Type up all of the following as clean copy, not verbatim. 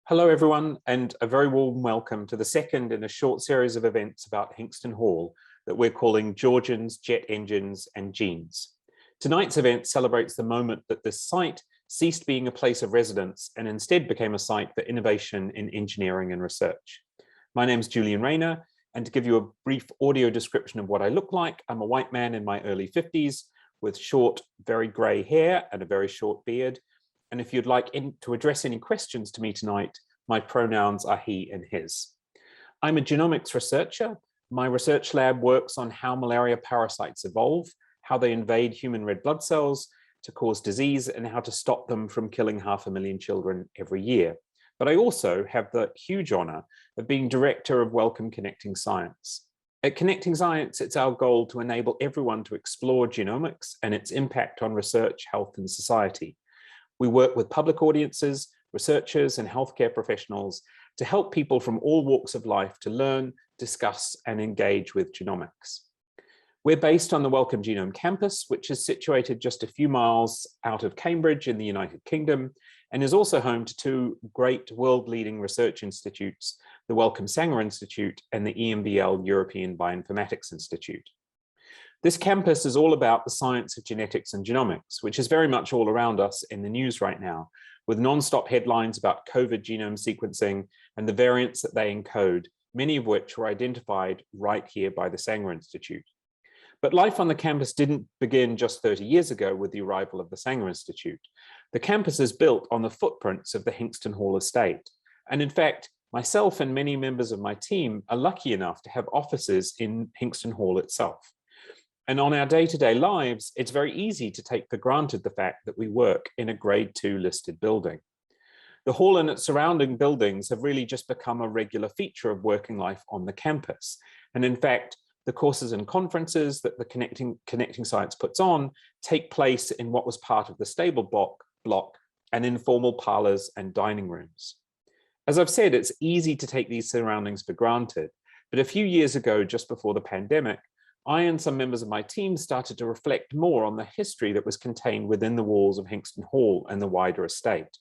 Hello everyone, and a very warm welcome to the second in a short series of events about Hingston Hall that we're calling Georgians, Jet Engines and Genes. Tonight's event celebrates the moment that this site ceased being a place of residence and instead became a site for innovation in engineering and research. My name is Julian Rayner, and to give you a brief audio description of what I look like, I'm a white man in my early 50s with short, very grey hair and a very short beard. And if you'd like to address any questions to me tonight, my pronouns are he and his. I'm a genomics researcher. My research lab works on how malaria parasites evolve, how they invade human red blood cells to cause disease, and how to stop them from killing 500,000 children every year. But I also have the huge honor of being director of Welcome Connecting Science. At Connecting Science, it's our goal to enable everyone to explore genomics and its impact on research, health, and society. We work with public audiences, researchers, and healthcare professionals to help people from all walks of life to learn, discuss, and engage with genomics. We're based on the Wellcome Genome Campus, which is situated just a few miles out of Cambridge in the United Kingdom, and is also home to two great world-leading research institutes, the Wellcome Sanger Institute and the EMBL European Bioinformatics Institute. This campus is all about the science of genetics and genomics, which is very much all around us in the news right now, with non-stop headlines about COVID genome sequencing and the variants that they encode, many of which were identified right here by the Sanger Institute. But life on the campus didn't begin just 30 years ago with the arrival of the Sanger Institute. The campus is built on the footprints of the Hinxton Hall estate. And in fact, myself and many members of my team are lucky enough to have offices in Hinxton Hall itself. And on our day-to-day lives, it's very easy to take for granted the fact that we work in a grade 2 listed building. The hall and its surrounding buildings have really just become a regular feature of working life on the campus. And in fact, the courses and conferences that the Connecting Science puts on take place in what was part of the stable block and informal parlors and dining rooms. As I've said, it's easy to take these surroundings for granted, but a few years ago, just before the pandemic, I and some members of my team started to reflect more on the history that was contained within the walls of Hinxton Hall and the wider estate.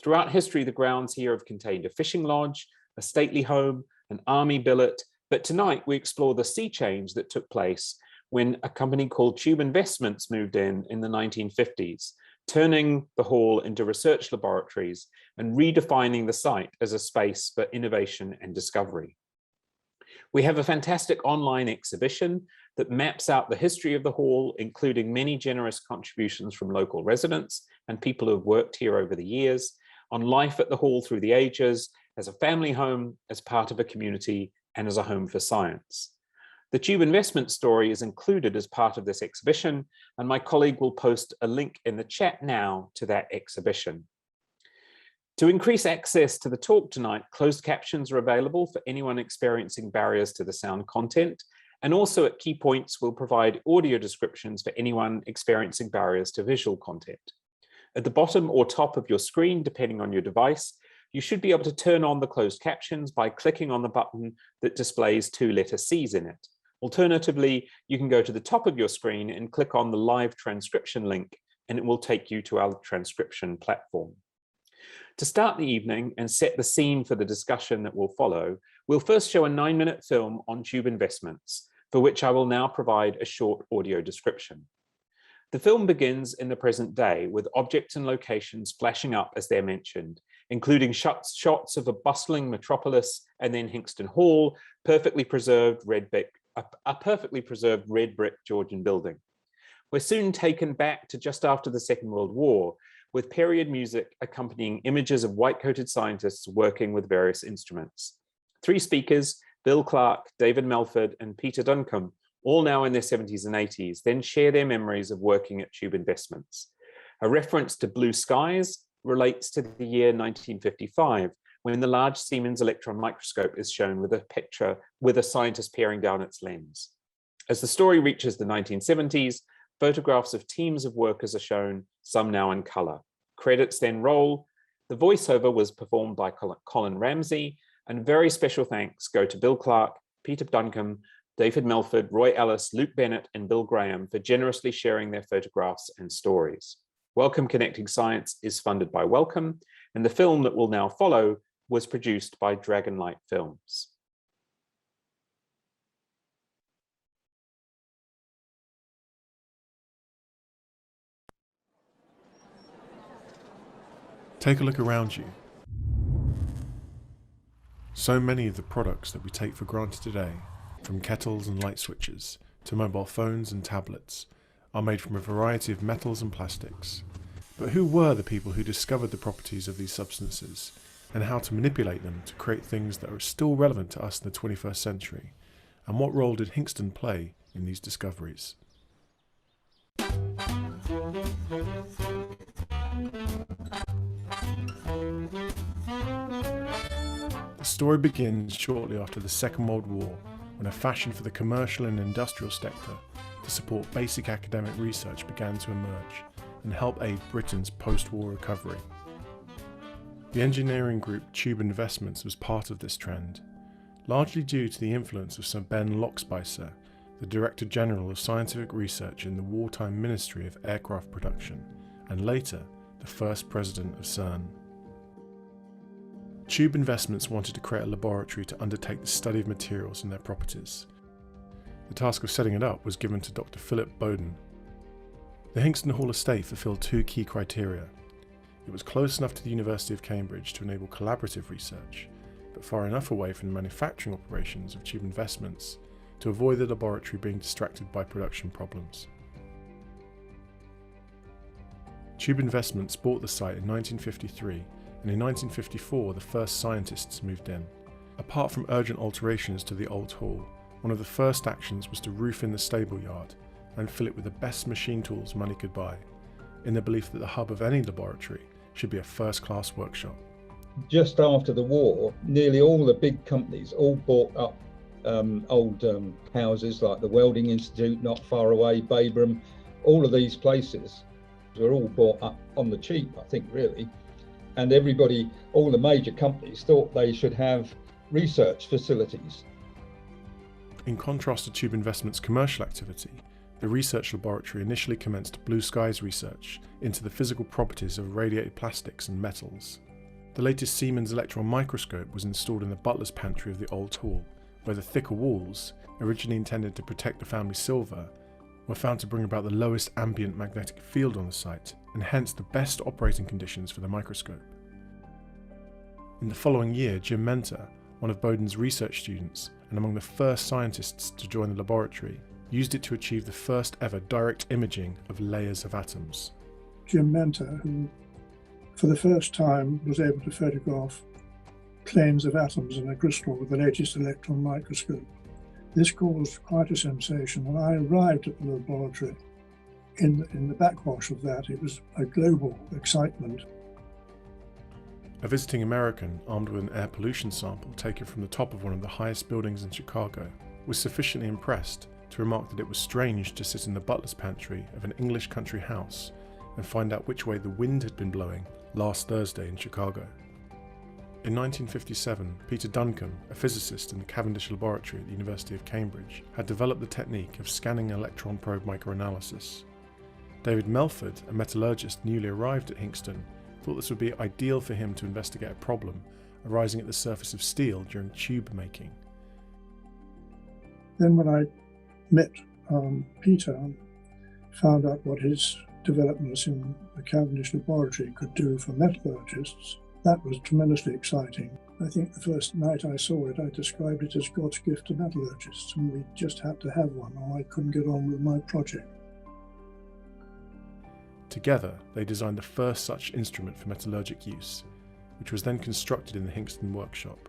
Throughout history, the grounds here have contained a fishing lodge, a stately home, an army billet, but tonight we explore the sea change that took place when a company called Tube Investments moved in the 1950s, turning the hall into research laboratories and redefining the site as a space for innovation and discovery. We have a fantastic online exhibition that maps out the history of the hall, including many generous contributions from local residents and people who have worked here over the years, on life at the hall through the ages, as a family home, as part of a community, and as a home for science. The Tube Investment story is included as part of this exhibition, and my colleague will post a link in the chat now to that exhibition. To increase access to the talk tonight, closed captions are available for anyone experiencing barriers to the sound content, and also at key points we'll provide audio descriptions for anyone experiencing barriers to visual content. At the bottom or top of your screen, depending on your device, you should be able to turn on the closed captions by clicking on the button that displays 2 letter C's in it. Alternatively, you can go to the top of your screen and click on the live transcription link, and it will take you to our transcription platform. To start the evening and set the scene for the discussion that will follow, we'll first show a 9-minute film on Tube Investments, for which I will now provide a short audio description. The film begins in the present day with objects and locations flashing up as they're mentioned, including shots of a bustling metropolis and then Hinxton Hall, a perfectly preserved red brick Georgian building. We're soon taken back to just after the Second World War, with period music accompanying images of white-coated scientists working with various instruments. 3 speakers, Bill Clark, David Melfort, and Peter Duncan, all now in their 70s and 80s, then share their memories of working at Tube Investments. A reference to blue skies relates to the year 1955, when the large Siemens electron microscope is shown with a picture with a scientist peering down its lens. As the story reaches the 1970s, photographs of teams of workers are shown, some now in color. Credits then roll. The voiceover was performed by Colin Ramsey, and very special thanks go to Bill Clark, Peter Duncan, David Melfort, Roy Ellis, Luke Bennett, and Bill Graham for generously sharing their photographs and stories. Wellcome Connecting Science is funded by Wellcome, and the film that will now follow was produced by Dragonlight Films. Take a look around you. So many of the products that we take for granted today, from kettles and light switches to mobile phones and tablets, are made from a variety of metals and plastics. But who were the people who discovered the properties of these substances and how to manipulate them to create things that are still relevant to us in the 21st century? And what role did Hingston play in these discoveries? The story begins shortly after the Second World War, when a fashion for the commercial and industrial sector to support basic academic research began to emerge and help aid Britain's post-war recovery. The engineering group Tube Investments was part of this trend, largely due to the influence of Sir Ben Lockspicer, the Director General of Scientific Research in the wartime Ministry of Aircraft Production, and later the first president of CERN. Tube Investments wanted to create a laboratory to undertake the study of materials and their properties. The task of setting it up was given to Dr. Philip Bowden. The Hingston Hall estate fulfilled two key criteria. It was close enough to the University of Cambridge to enable collaborative research, but far enough away from the manufacturing operations of Tube Investments to avoid the laboratory being distracted by production problems. Tube Investments bought the site in 1953, and in 1954 the first scientists moved in. Apart from urgent alterations to the old hall, one of the first actions was to roof in the stable yard and fill it with the best machine tools money could buy, in the belief that the hub of any laboratory should be a first-class workshop. Just after the war, nearly all the big companies all bought up old houses like the Welding Institute not far away, Babram. All of these places were all bought up on the cheap, I think, really. And everybody, all the major companies thought they should have research facilities. In contrast to Tube Investments' commercial activity, the research laboratory initially commenced blue skies research into the physical properties of irradiated plastics and metals. The latest Siemens electron microscope was installed in the butler's pantry of the old hall, where the thicker walls, originally intended to protect the family silver, were found to bring about the lowest ambient magnetic field on the site, and hence the best operating conditions for the microscope. In the following year, Jim Menter, one of Bowden's research students and among the first scientists to join the laboratory, used it to achieve the first ever direct imaging of layers of atoms. Jim Menter, who for the first time was able to photograph planes of atoms in a crystal with the latest electron microscope. This caused quite a sensation, and I arrived at the laboratory in the backwash of that. It was a global excitement. A visiting American, armed with an air pollution sample taken from the top of one of the highest buildings in Chicago, was sufficiently impressed to remark that it was strange to sit in the butler's pantry of an English country house and find out which way the wind had been blowing last Thursday in Chicago. In 1957, Peter Duncan, a physicist in the Cavendish Laboratory at the University of Cambridge, had developed the technique of scanning electron probe microanalysis. David Melfort, a metallurgist newly arrived at Hingston, thought this would be ideal for him to investigate a problem arising at the surface of steel during tube making. Then when I met Peter, found out what his developments in the Cavendish Laboratory could do for metallurgists, that was tremendously exciting. I think the first night I saw it, I described it as God's gift to metallurgists, and we just had to have one, or I couldn't get on with my project. Together, they designed the first such instrument for metallurgic use, which was then constructed in the Hingston workshop.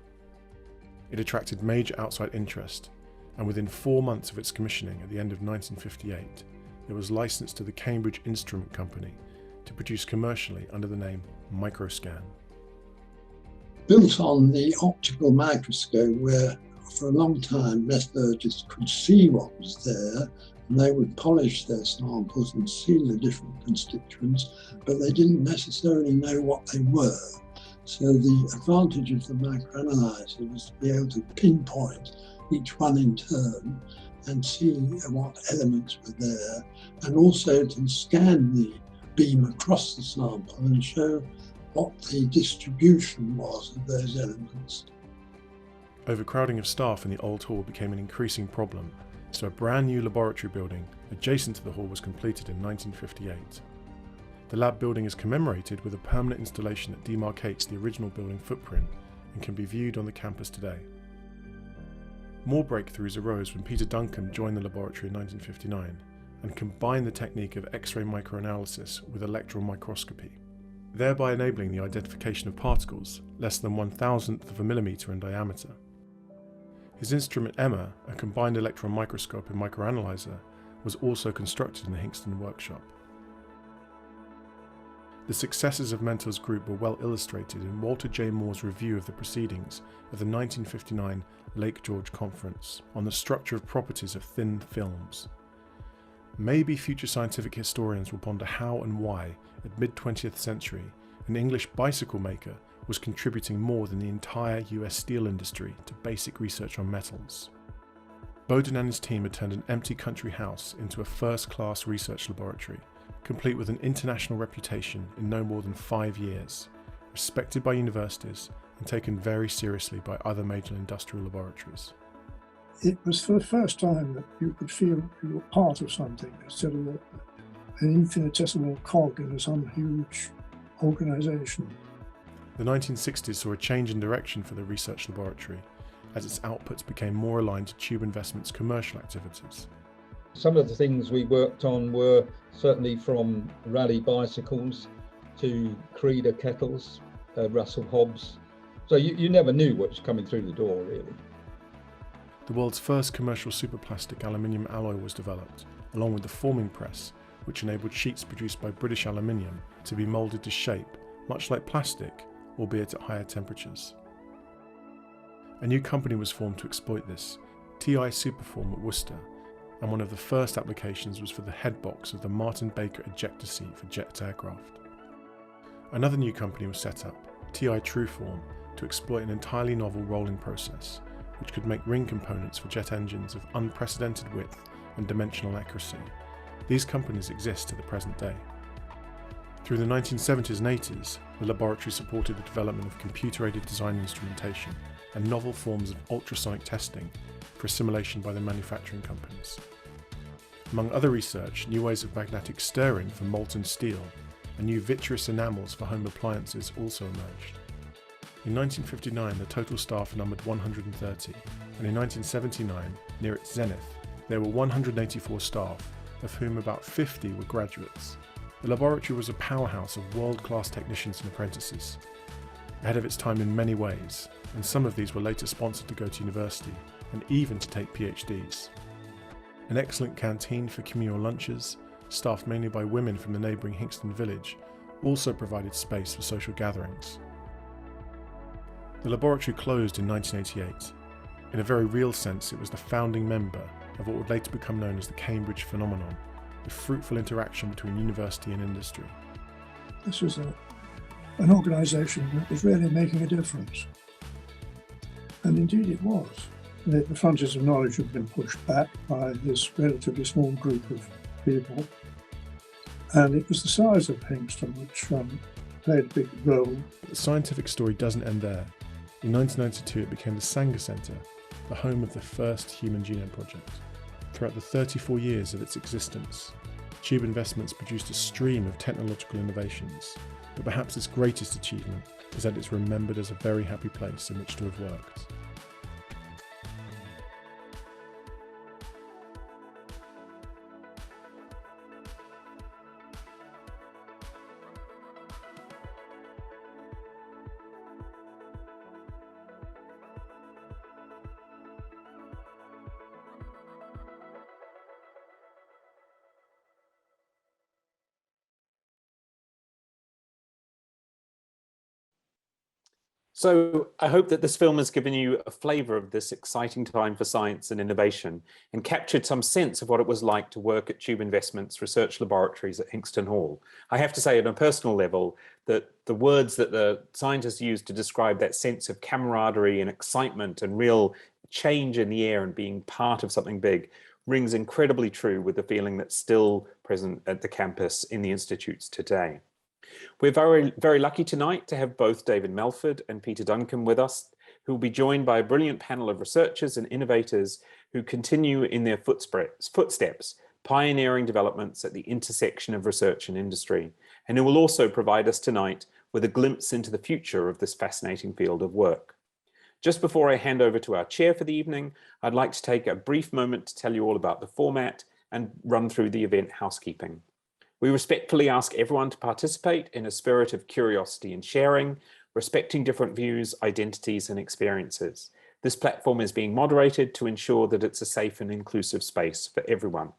It attracted major outside interest, and within 4 months of its commissioning at the end of 1958, it was licensed to the Cambridge Instrument Company to produce commercially under the name Microscan. Built on the optical microscope, where for a long time metallurgists could see what was there, and they would polish their samples and see the different constituents, but they didn't necessarily know what they were. So the advantage of the microanalyzer was to be able to pinpoint each one in turn and see what elements were there, and also to scan the beam across the sample and show what the distribution was of those elements. Overcrowding of staff in the old hall became an increasing problem, so a brand new laboratory building adjacent to the hall was completed in 1958. The lab building is commemorated with a permanent installation that demarcates the original building footprint and can be viewed on the campus today. More breakthroughs arose when Peter Duncan joined the laboratory in 1959 and combined the technique of X-ray microanalysis with electron microscopy, thereby enabling the identification of particles less than 1,000th of a millimetre in diameter. His instrument EMMA, a combined electron microscope and microanalyzer, was also constructed in the Hingston workshop. The successes of Menter's group were well illustrated in Walter J. Moore's review of the proceedings of the 1959 Lake George Conference on the structure of properties of thin films. Maybe future scientific historians will ponder how and why, at mid-20th century, an English bicycle maker was contributing more than the entire US steel industry to basic research on metals. Bowden and his team had turned an empty country house into a first-class research laboratory, complete with an international reputation in no more than 5 years, respected by universities and taken very seriously by other major industrial laboratories. It was for the first time that you could feel you were part of something instead of an infinitesimal cog in some huge organisation. The 1960s saw a change in direction for the research laboratory as its outputs became more aligned to Tube Investment's commercial activities. Some of the things we worked on were certainly from rally bicycles to Creeder kettles, Russell Hobbs. So you never knew what was coming through the door, really. The world's first commercial superplastic aluminium alloy was developed, along with the forming press, which enabled sheets produced by British Aluminium to be moulded to shape, much like plastic, albeit at higher temperatures. A new company was formed to exploit this, TI Superform at Worcester, and one of the first applications was for the headbox of the Martin Baker ejector seat for jet aircraft. Another new company was set up, TI Trueform, to exploit an entirely novel rolling process, which could make ring components for jet engines of unprecedented width and dimensional accuracy. These companies exist to the present day. Through the 1970s and 80s, the laboratory supported the development of computer-aided design instrumentation and novel forms of ultrasonic testing for assimilation by the manufacturing companies. Among other research, new ways of magnetic stirring for molten steel and new vitreous enamels for home appliances also emerged. In 1959, the total staff numbered 130, and in 1979, near its zenith, there were 184 staff, of whom about 50 were graduates. The laboratory was a powerhouse of world-class technicians and apprentices, ahead of its time in many ways, and some of these were later sponsored to go to university, and even to take PhDs. An excellent canteen for communal lunches, staffed mainly by women from the neighbouring Hingston village, also provided space for social gatherings. The laboratory closed in 1988. In a very real sense, it was the founding member of what would later become known as the Cambridge phenomenon, the fruitful interaction between university and industry. This was an organisation that was really making a difference. And indeed it was. The frontiers of knowledge had been pushed back by this relatively small group of people. And it was the size of Hingston which played a big role. The scientific story doesn't end there. In 1992 it became the Sanger Centre, the home of the first Human Genome Project. Throughout the 34 years of its existence, Tube Investments produced a stream of technological innovations, but perhaps its greatest achievement is that it's remembered as a very happy place in which to have worked. So I hope that this film has given you a flavour of this exciting time for science and innovation and captured some sense of what it was like to work at Tube Investments research laboratories at Hingston Hall. I have to say on a personal level that the words that the scientists used to describe that sense of camaraderie and excitement and real change in the air and being part of something big rings incredibly true with the feeling that's still present at the campus in the institutes today. We're very, very lucky tonight to have both David Melfort and Peter Duncan with us, who will be joined by a brilliant panel of researchers and innovators who continue in their footsteps, pioneering developments at the intersection of research and industry, and who will also provide us tonight with a glimpse into the future of this fascinating field of work. Just before I hand over to our chair for the evening, I'd like to take a brief moment to tell you all about the format and run through the event housekeeping. We respectfully ask everyone to participate in a spirit of curiosity and sharing, respecting different views, identities, and experiences. This platform is being moderated to ensure that it's a safe and inclusive space for everyone.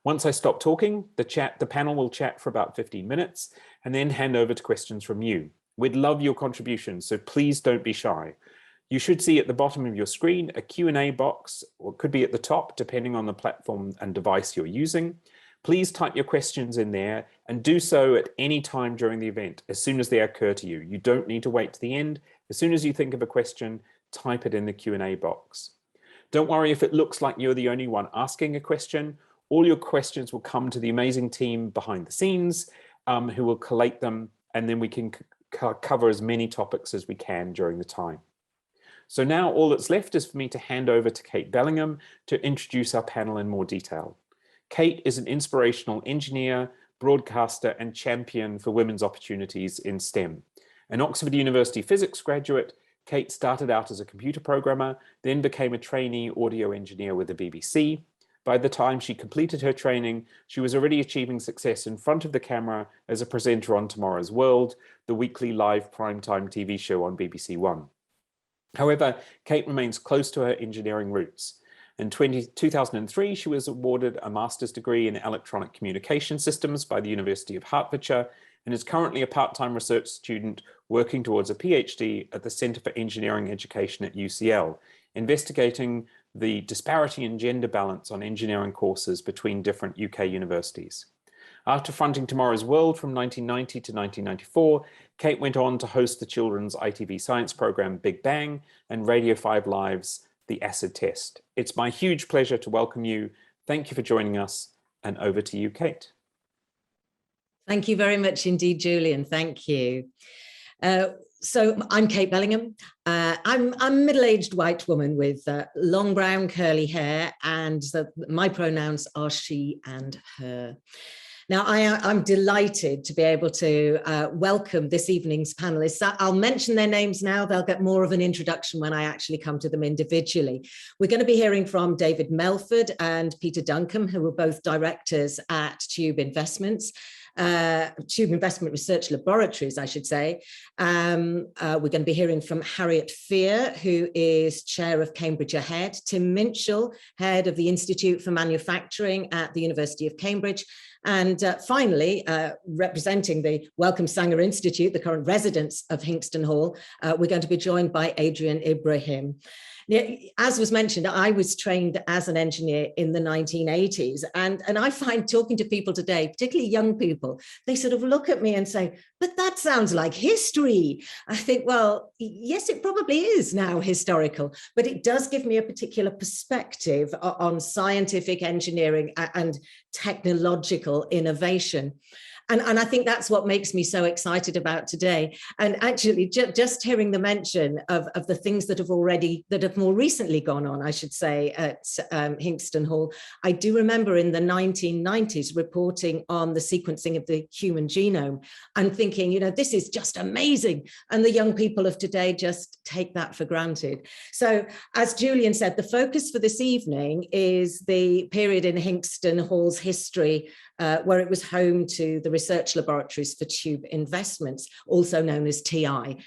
Once I stop talking, the panel will chat for about 15 minutes and then hand over to questions from you. We'd love your contributions, so please don't be shy. You should see at the bottom of your screen a Q&A box, or it could be at the top, depending on the platform and device you're using. Please type your questions in there and do so at any time during the event, as soon as they occur to you. You don't need to wait to the end. As soon as you think of a question, type it in the Q&A box. Don't worry if it looks like you're the only one asking a question. All your questions will come to the amazing team behind the scenes who will collate them, and then we can cover as many topics as we can during the time. So now all that's left is for me to hand over to Kate Bellingham to introduce our panel in more detail. Kate is an inspirational engineer, broadcaster, and champion for women's opportunities in STEM. An Oxford University physics graduate, Kate started out as a computer programmer, then became a trainee audio engineer with the BBC. By the time she completed her training, she was already achieving success in front of the camera as a presenter on Tomorrow's World, the weekly live primetime TV show on BBC One. However, Kate remains close to her engineering roots. In 2003, she was awarded a master's degree in electronic communication systems by the University of Hertfordshire and is currently a part-time research student working towards a PhD at the Centre for Engineering Education at UCL, investigating the disparity in gender balance on engineering courses between different UK universities. After fronting Tomorrow's World from 1990 to 1994, Kate went on to host the children's ITV science programme Big Bang and Radio 5 Live's The Acid Test. It's my huge pleasure to welcome you. Thank you for joining us, and over to you, Kate. Thank you very much indeed, Julian. Thank you. So I'm Kate Bellingham. I'm a middle-aged white woman with long brown curly hair, and my pronouns are she and her. Now, I'm delighted to be able to welcome this evening's panelists. I'll mention their names now. They'll get more of an introduction when I actually come to them individually. We're going to be hearing from David Melfort and Peter Duncan, who are both directors at Tube Investment Research Laboratories, I should say. We're going to be hearing from Harriet Fear, who is chair of Cambridge Ahead, Tim Minchell, head of the Institute for Manufacturing at the University of Cambridge, and finally, representing the Wellcome Sanger Institute, the current residents of Hinxton Hall, we're going to be joined by Adrian Ibrahim. As was mentioned, I was trained as an engineer in the 1980s, and I find talking to people today, particularly young people, they sort of look at me and say, but that sounds like history. I think, well, yes, it probably is now historical, but it does give me a particular perspective on scientific engineering and technological innovation. And I think that's what makes me so excited about today. And actually, just hearing the mention of the things that have more recently gone on, I should say, at Hingston Hall. I do remember in the 1990s reporting on the sequencing of the human genome and thinking, you know, this is just amazing. And the young people of today just take that for granted. So as Julian said, the focus for this evening is the period in Hingston Hall's history where it was home to the research laboratories for Tube Investments, also known as TI.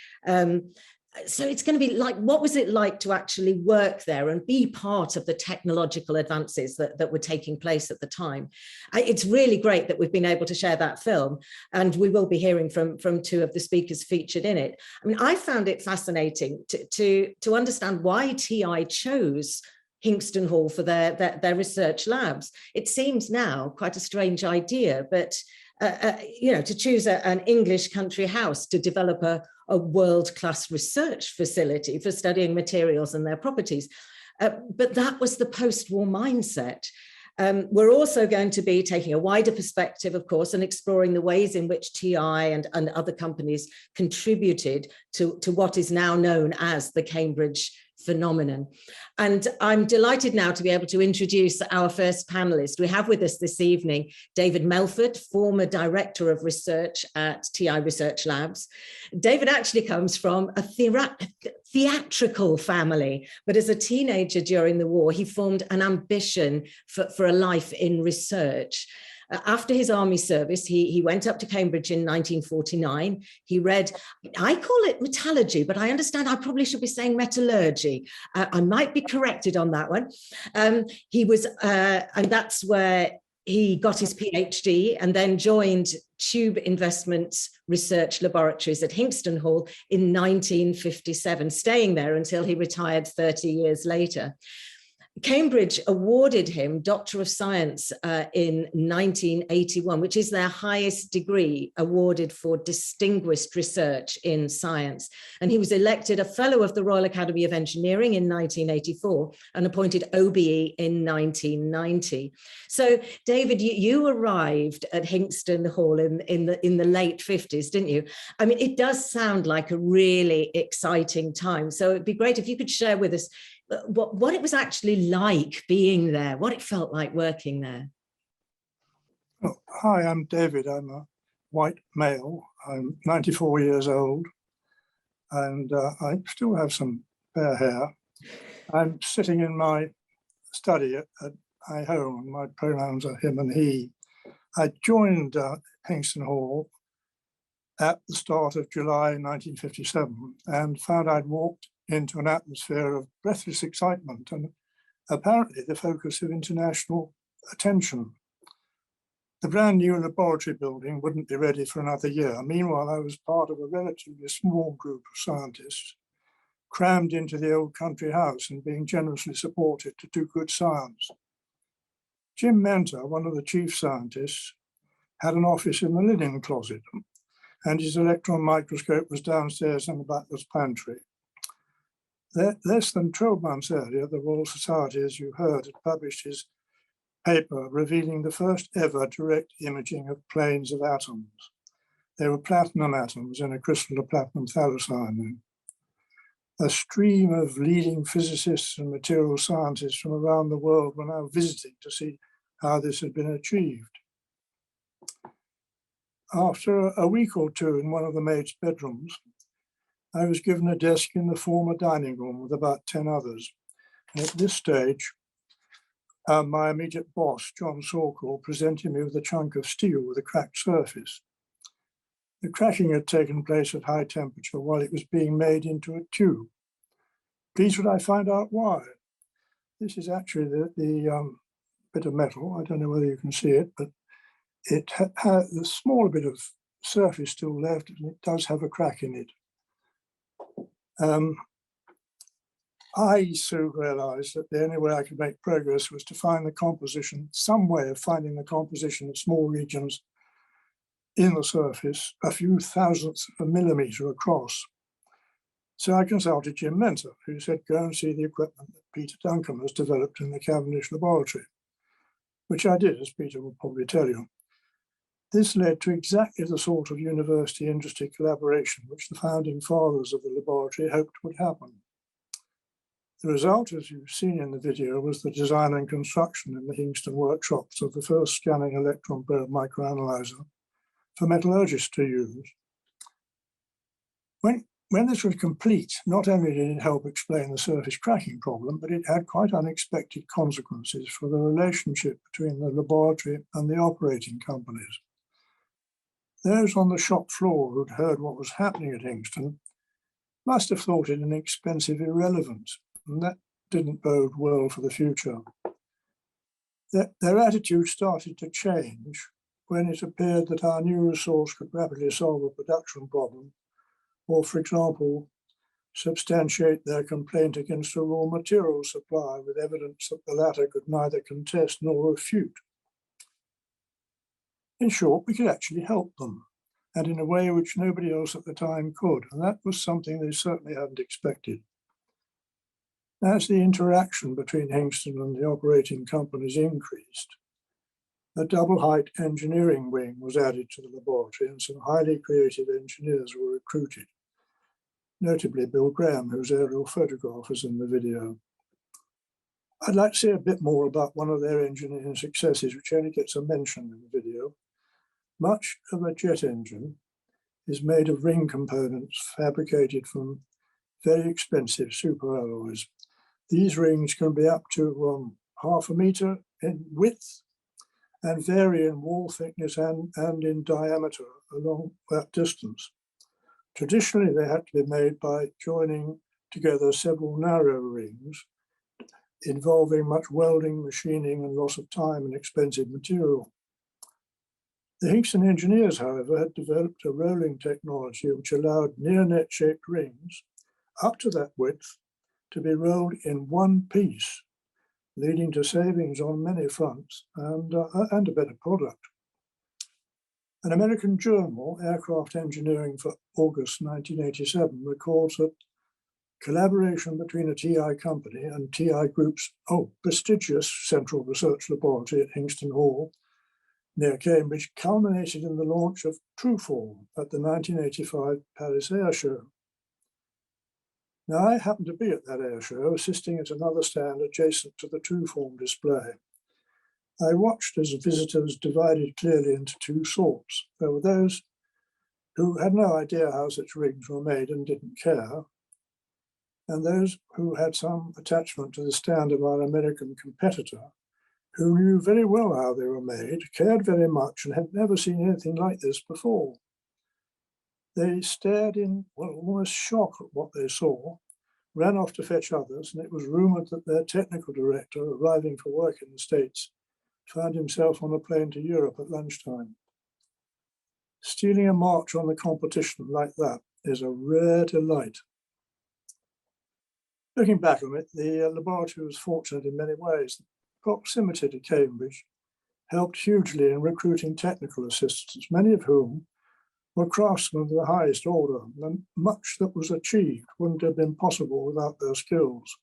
So it's going to be like, what was it like to actually work there and be part of the technological advances that were taking place at the time? It's really great that we've been able to share that film, and we will be hearing from two of the speakers featured in it. I mean, I found it fascinating to understand why TI chose Hingston Hall for their research labs. It seems now quite a strange idea, but you know, to choose an English country house to develop a world-class research facility for studying materials and their properties. But that was the post-war mindset. We're also going to be taking a wider perspective, of course, and exploring the ways in which TI and other companies contributed to what is now known as the Cambridge phenomenon. And I'm delighted now to be able to introduce our first panelist. We have with us this evening David Melfort, former Director of Research at TI Research Labs. David actually comes from a theatrical family, but as a teenager during the war, he formed an ambition for a life in research. After his army service, he went up to Cambridge in 1949. He read, I call it metallurgy, but I understand I probably should be saying metallurgy. I might be corrected on that one. And that's where he got his PhD and then joined Tube Investments Research Laboratories at Hingston Hall in 1957, staying there until he retired 30 years later. Cambridge awarded him Doctor of Science in 1981, which is their highest degree awarded for distinguished research in science. And he was elected a Fellow of the Royal Academy of Engineering in 1984 and appointed OBE in 1990. So, David, you arrived at Hingston Hall in the late 50s, didn't you? I mean, it does sound like a really exciting time. So it'd be great if you could share with us what it was actually like being there, what it felt like working there. Oh, hi, I'm David. I'm a white male. I'm 94 years old, and I still have some fair hair. I'm sitting in my study at my home, and my pronouns are him and he. I joined Hingston Hall at the start of July 1957 and found I'd walked into an atmosphere of breathless excitement and apparently the focus of international attention. The brand new laboratory building wouldn't be ready for another year. Meanwhile, I was part of a relatively small group of scientists crammed into the old country house and being generously supported to do good science. Jim Menter, one of the chief scientists, had an office in the linen closet, and his electron microscope was downstairs in the butler's pantry. Less than 12 months earlier, the Royal Society, as you heard, had published his paper revealing the first ever direct imaging of planes of atoms. They were platinum atoms in a crystal of platinum phthalocyanide. A stream of leading physicists and material scientists from around the world were now visiting to see how this had been achieved. After a week or two in one of the maid's bedrooms, I was given a desk in the former dining room with about 10 others. And at this stage, my immediate boss, John Sawcall, presented me with a chunk of steel with a cracked surface. The cracking had taken place at high temperature while it was being made into a tube. Please would I find out why? This is actually the bit of metal. I don't know whether you can see it, but it has a small bit of surface still left, and it does have a crack in it. I soon realized that the only way I could make progress was to find the composition, some way of finding the composition of small regions in the surface, a few thousandths of a millimeter across. So I consulted Jim Menter, who said, go and see the equipment that Peter Duncan has developed in the Cavendish laboratory, which I did, as Peter will probably tell you. This led to exactly the sort of university-industry collaboration which the founding fathers of the laboratory hoped would happen. The result, as you've seen in the video, was the design and construction in the Hingston workshops of the first scanning electron probe microanalyzer for metallurgists to use. When this was complete, not only did it help explain the surface cracking problem, but it had quite unexpected consequences for the relationship between the laboratory and the operating companies. Those on the shop floor who'd heard what was happening at Hingston must have thought it an expensive irrelevance, and that didn't bode well for the future. Their attitude started to change when it appeared that our new resource could rapidly solve a production problem, or, for example, substantiate their complaint against a raw material supply with evidence that the latter could neither contest nor refute. In short, we could actually help them, and in a way which nobody else at the time could, and that was something they certainly hadn't expected. As the interaction between Hingston and the operating companies increased, a double-height engineering wing was added to the laboratory and some highly creative engineers were recruited, notably Bill Graham, whose aerial photograph is in the video. I'd like to say a bit more about one of their engineering successes, which only gets a mention in the video. Much of a jet engine is made of ring components fabricated from very expensive superalloys. These rings can be up to 0.5 meter in width and vary in wall thickness and in diameter along that distance. Traditionally, they had to be made by joining together several narrow rings, involving much welding, machining, and loss of time and expensive material. The Hingston engineers, however, had developed a rolling technology which allowed near-net-shaped rings up to that width to be rolled in one piece, leading to savings on many fronts and a better product. An American journal, Aircraft Engineering, for August 1987, records that collaboration between a TI company and TI Group's prestigious central research laboratory at Hingston Hall near Cambridge culminated in the launch of Trueform at the 1985 Paris Air Show. Now, I happened to be at that air show, assisting at another stand adjacent to the Trueform display. I watched as visitors divided clearly into two sorts. There were those who had no idea how such rings were made and didn't care, and those who had some attachment to the stand of our American competitor, who knew very well how they were made, cared very much, and had never seen anything like this before. They stared in almost shock at what they saw, ran off to fetch others, and it was rumoured that their technical director, arriving for work in the States, found himself on a plane to Europe at lunchtime. Stealing a march on the competition like that is a rare delight. Looking back on it, the laboratory was fortunate in many ways. Proximity to Cambridge helped hugely in recruiting technical assistants, many of whom were craftsmen of the highest order, and much that was achieved wouldn't have been possible without their skills.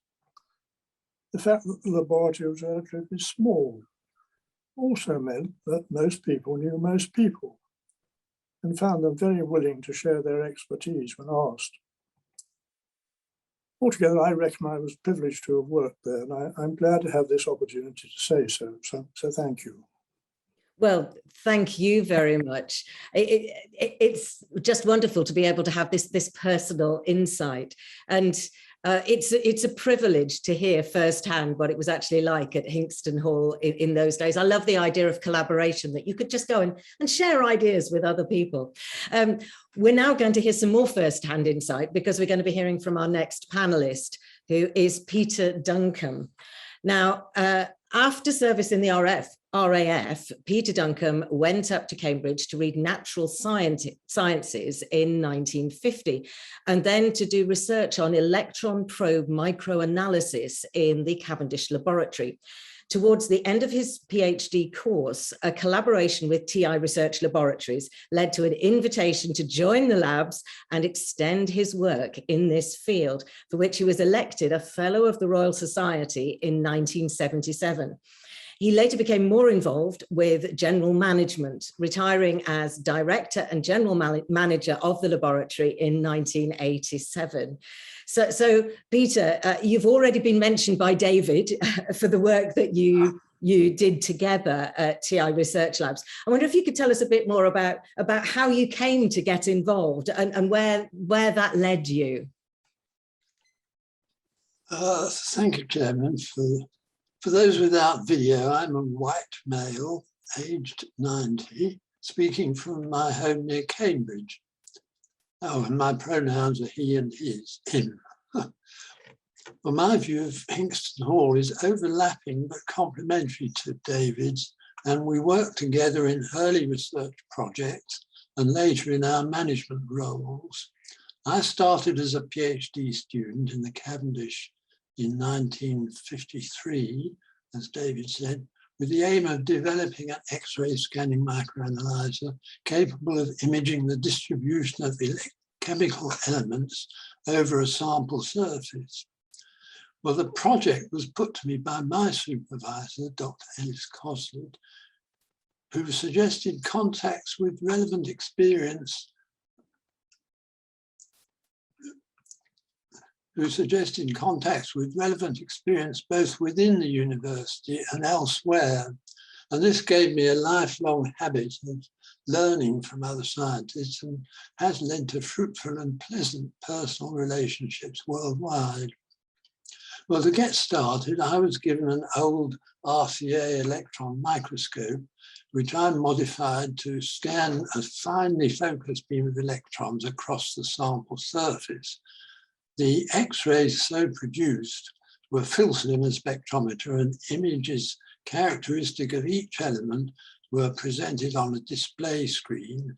The fact that the laboratory was relatively small also meant that most people knew most people and found them very willing to share their expertise when asked. Altogether, I reckon I was privileged to have worked there, and I'm glad to have this opportunity to say so. So thank you. Well, thank you very much. It's just wonderful to be able to have this personal insight, and it's a privilege to hear firsthand what it was actually like at Hingston Hall in those days. I love the idea of collaboration, that you could just go and share ideas with other people. We're now going to hear some more firsthand insight, because we're going to be hearing from our next panelist, who is Peter Duncan. Now, after service in the RAF, Peter Duncan went up to Cambridge to read natural sciences in 1950, and then to do research on electron probe microanalysis in the Cavendish laboratory. Towards the end of his PhD course, a collaboration with TI Research Laboratories led to an invitation to join the labs and extend his work in this field, for which he was elected a Fellow of the Royal Society in 1977. He later became more involved with general management, retiring as director and general manager of the laboratory in 1987. So Peter, you've already been mentioned by David for the work that you did together at TI Research Labs. I wonder if you could tell us a bit more about how you came to get involved and where that led you. Thank you, Chairman. For those without video, I'm a white male, aged 90, speaking from my home near Cambridge. Oh, and my pronouns are he and his, him. Well, my view of Hingston Hall is overlapping but complementary to David's, and we worked together in early research projects and later in our management roles. I started as a PhD student in the Cavendish in 1953, as David said, with the aim of developing an X-ray scanning microanalyzer capable of imaging the distribution of chemical elements over a sample surface. Well, the project was put to me by my supervisor, Dr. Ellis Coslet, who suggested contacts with relevant experience both within the university and elsewhere. And this gave me a lifelong habit of learning from other scientists and has led to fruitful and pleasant personal relationships worldwide. Well, to get started, I was given an old RCA electron microscope, which I modified to scan a finely focused beam of electrons across the sample surface. The X-rays so produced were filtered in a spectrometer, and images characteristic of each element were presented on a display screen,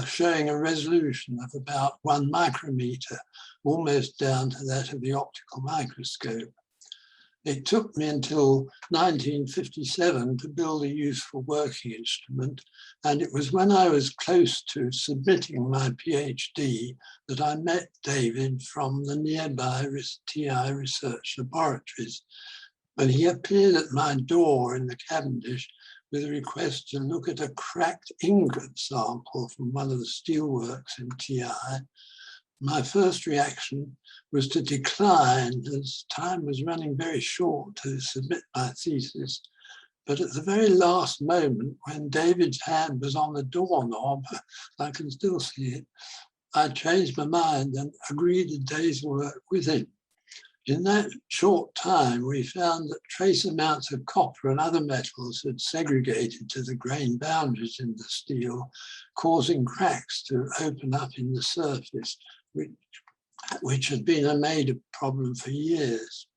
showing a resolution of about 1 micrometer, almost down to that of the optical microscope. It took me until 1957 to build a useful working instrument, and it was when I was close to submitting my PhD that I met David from the nearby TI research laboratories. And he appeared at my door in the Cavendish with a request to look at a cracked ingot sample from one of the steelworks in TI. My first reaction was to decline, as time was running very short to submit my thesis. But at the very last moment, when David's hand was on the doorknob, I can still see it, I changed my mind and agreed a day's work with him. In that short time, we found that trace amounts of copper and other metals had segregated to the grain boundaries in the steel, causing cracks to open up in the surface, which had been a major problem for years.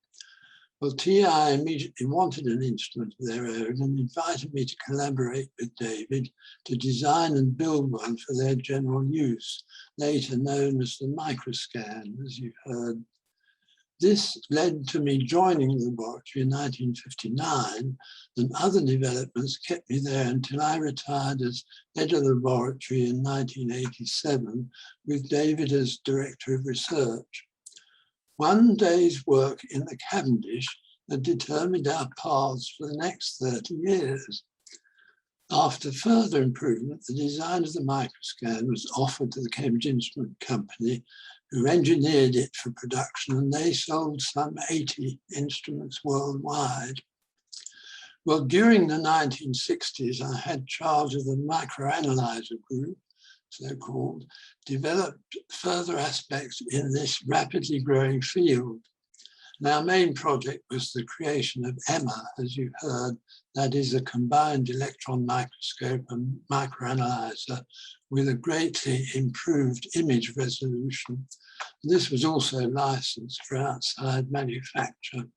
Well, TI immediately wanted an instrument of their own and invited me to collaborate with David to design and build one for their general use, later known as the microscan, as you've heard. This led to me joining the laboratory in 1959, and other developments kept me there until I retired as head of the laboratory in 1987, with David as director of research. One day's work in the Cavendish had determined our paths for the next 30 years. After further improvement, the design of the microscan was offered to the Cambridge Instrument Company, who engineered it for production, and they sold some 80 instruments worldwide. Well, during the 1960s, I had charge of the microanalyzer group, so-called, developed further aspects in this rapidly growing field. And our main project was the creation of EMMA, as you heard, that is a combined electron microscope and microanalyzer with a greatly improved image resolution. This was also licensed for outside manufacture.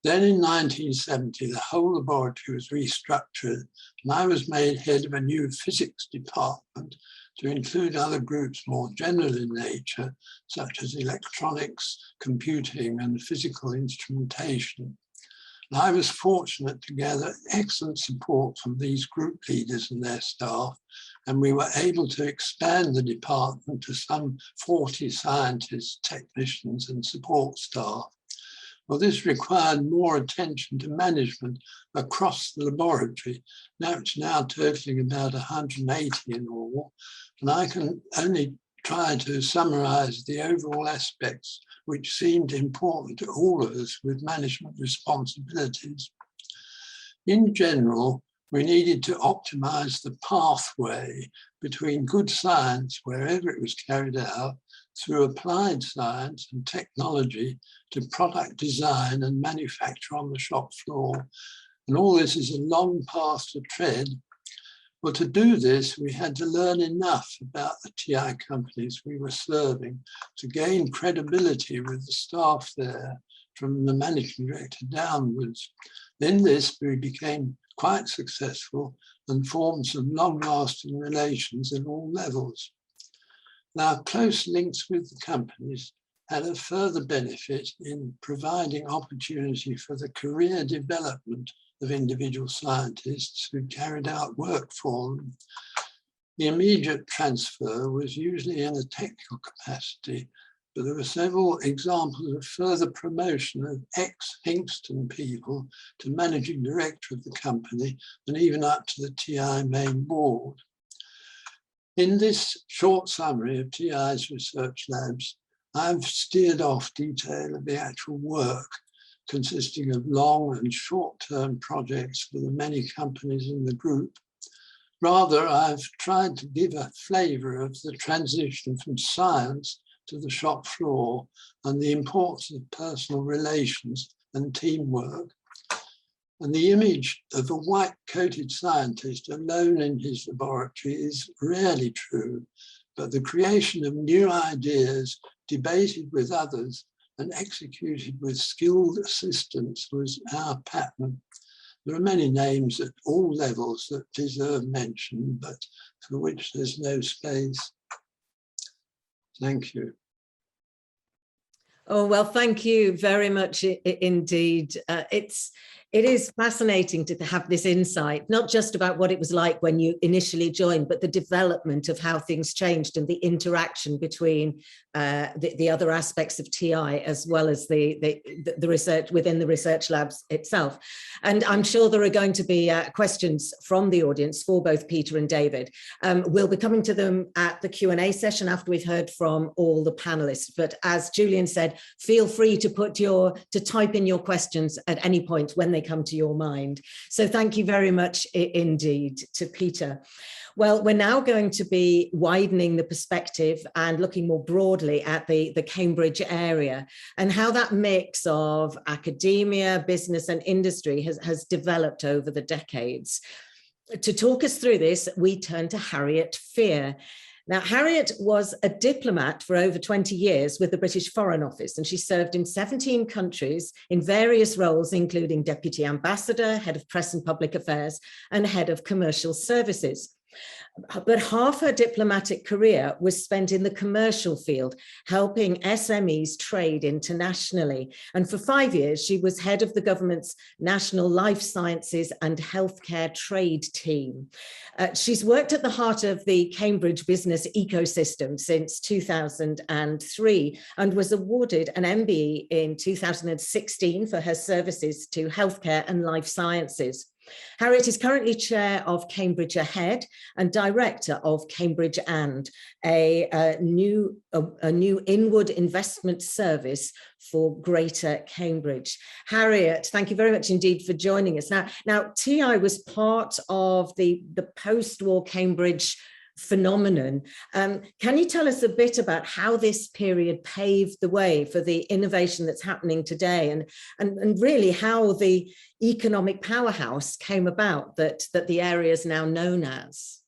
Then in 1970, the whole laboratory was restructured, and I was made head of a new physics department to include other groups more general in nature, such as electronics, computing, and physical instrumentation. And I was fortunate to gather excellent support from these group leaders and their staff, and we were able to expand the department to some 40 scientists, technicians, and support staff. Well, this required more attention to management across the laboratory. Now it's totaling about 180 in all, and I can only try to summarize the overall aspects which seemed important to all of us with management responsibilities. In general, we needed to optimize the pathway between good science, wherever it was carried out, through applied science and technology to product design and manufacture on the shop floor. And all this is a long path to tread. Well, to do this, we had to learn enough about the TI companies we were serving to gain credibility with the staff there, from the managing director downwards. In this, we became quite successful and formed some long-lasting relations at all levels. Now, close links with the companies had a further benefit in providing opportunity for the career development of individual scientists who carried out work for them. The immediate transfer was usually in a technical capacity, but there were several examples of further promotion of ex-Hingston people to managing director of the company and even up to the TI main board. In this short summary of TI's research labs, I've steered off detail of the actual work, consisting of long and short-term projects for the many companies in the group. Rather, I've tried to give a flavour of the transition from science to the shop floor and the importance of personal relations and teamwork. And the image of a white-coated scientist alone in his laboratory is rarely true, but the creation of new ideas debated with others and executed with skilled assistants was our pattern. There are many names at all levels that deserve mention, but for which there's no space. Thank you. Oh, well, thank you very much indeed. It is fascinating to have this insight, not just about what it was like when you initially joined, but the development of how things changed and the interaction between the other aspects of TI, as well as the research within the research labs itself. And I'm sure there are going to be questions from the audience for both Peter and David. We'll be coming to them at the Q&A session after we've heard from all the panelists. But as Julian said, feel free to type in your questions at any point when they come to your mind. So thank you very much indeed to Peter. Well, we're now going to be widening the perspective and looking more broadly at the Cambridge area and how that mix of academia, business and industry has developed over the decades. To talk us through this, we turn to Harriet Fear. Now, Harriet was a diplomat for over 20 years with the British Foreign Office, and she served in 17 countries in various roles, including Deputy Ambassador, Head of Press and Public Affairs, and Head of Commercial Services. But half her diplomatic career was spent in the commercial field, helping SMEs trade internationally. And for 5 years, she was head of the government's National Life Sciences and Healthcare Trade team. She's worked at the heart of the Cambridge business ecosystem since 2003 and was awarded an MBE in 2016 for her services to healthcare and life sciences. Harriet is currently chair of Cambridge Ahead and director of Cambridge And, a new inward investment service for Greater Cambridge. Harriet, thank you very much indeed for joining us. Now TI was part of the post-war Cambridge phenomenon. Can you tell us a bit about how this period paved the way for the innovation that's happening today and really how the economic powerhouse came about that the area is now known as?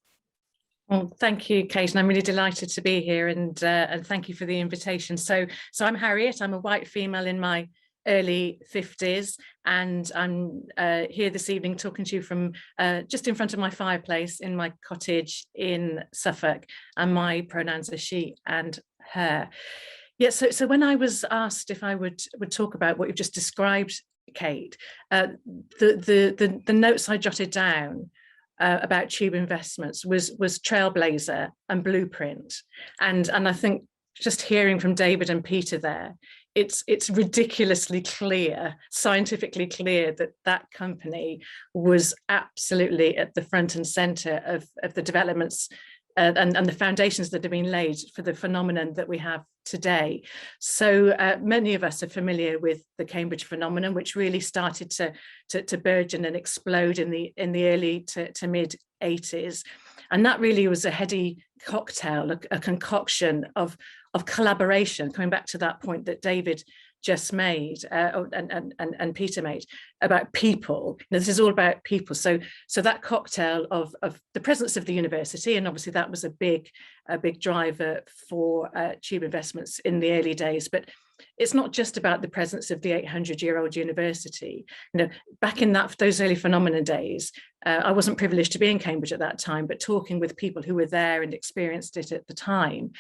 Well, thank you, Kate, and I'm really delighted to be here and thank you for the invitation. So I'm Harriet. I'm a white female in my early 50s, and I'm here this evening talking to you from just in front of my fireplace in my cottage in Suffolk, and my pronouns are she and her. Yeah, so when I was asked if I would talk about what you've just described, Kate, the notes I jotted down about Tube Investments was Trailblazer and Blueprint, and I think just hearing from David and Peter there, it's ridiculously clear, scientifically clear, that company was absolutely at the front and centre of the developments and the foundations that have been laid for the phenomenon that we have today. So many of us are familiar with the Cambridge phenomenon, which really started to burgeon and explode in the early to mid 80s. And that really was a heady cocktail, a concoction of collaboration, coming back to that point that David just made and Peter made about people. This is all about people. So that cocktail of the presence of the university, and obviously that was a big driver for Tube Investments in the early days. But it's not just about the presence of the 800-year-old university. Back in those early phenomenon days, I wasn't privileged to be in Cambridge at that time, but talking with people who were there and experienced it at the time,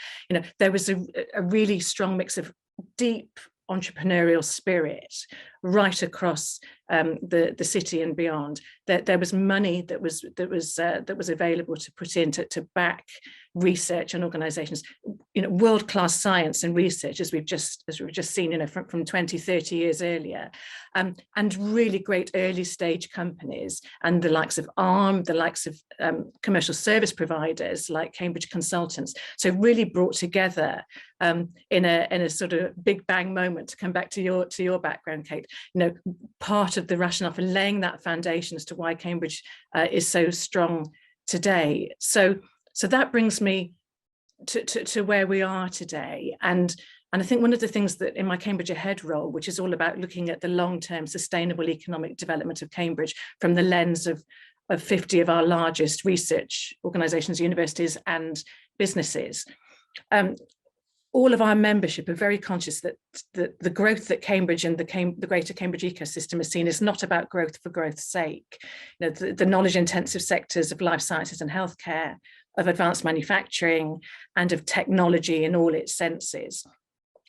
there was a really strong mix of deep entrepreneurial spirit right across the city and beyond. There was money that was available to put in to back research and organisations. world-class science and research, as we've just seen, from 20, 30 years earlier, and really great early stage companies, and the likes of ARM, the likes of commercial service providers like Cambridge Consultants. So really brought together in a sort of big bang moment, to come back to your background, Kate. Part of the rationale for laying that foundation as to why Cambridge is so strong today. So that brings me to where we are today. And I think one of the things that in my Cambridge Ahead role, which is all about looking at the long-term sustainable economic development of Cambridge from the lens of 50 of our largest research organisations, universities and businesses, all of our membership are very conscious that the growth that Cambridge and the greater Cambridge ecosystem has seen is not about growth for growth's sake. The knowledge intensive sectors of life sciences and healthcare, of advanced manufacturing, and of technology in all its senses.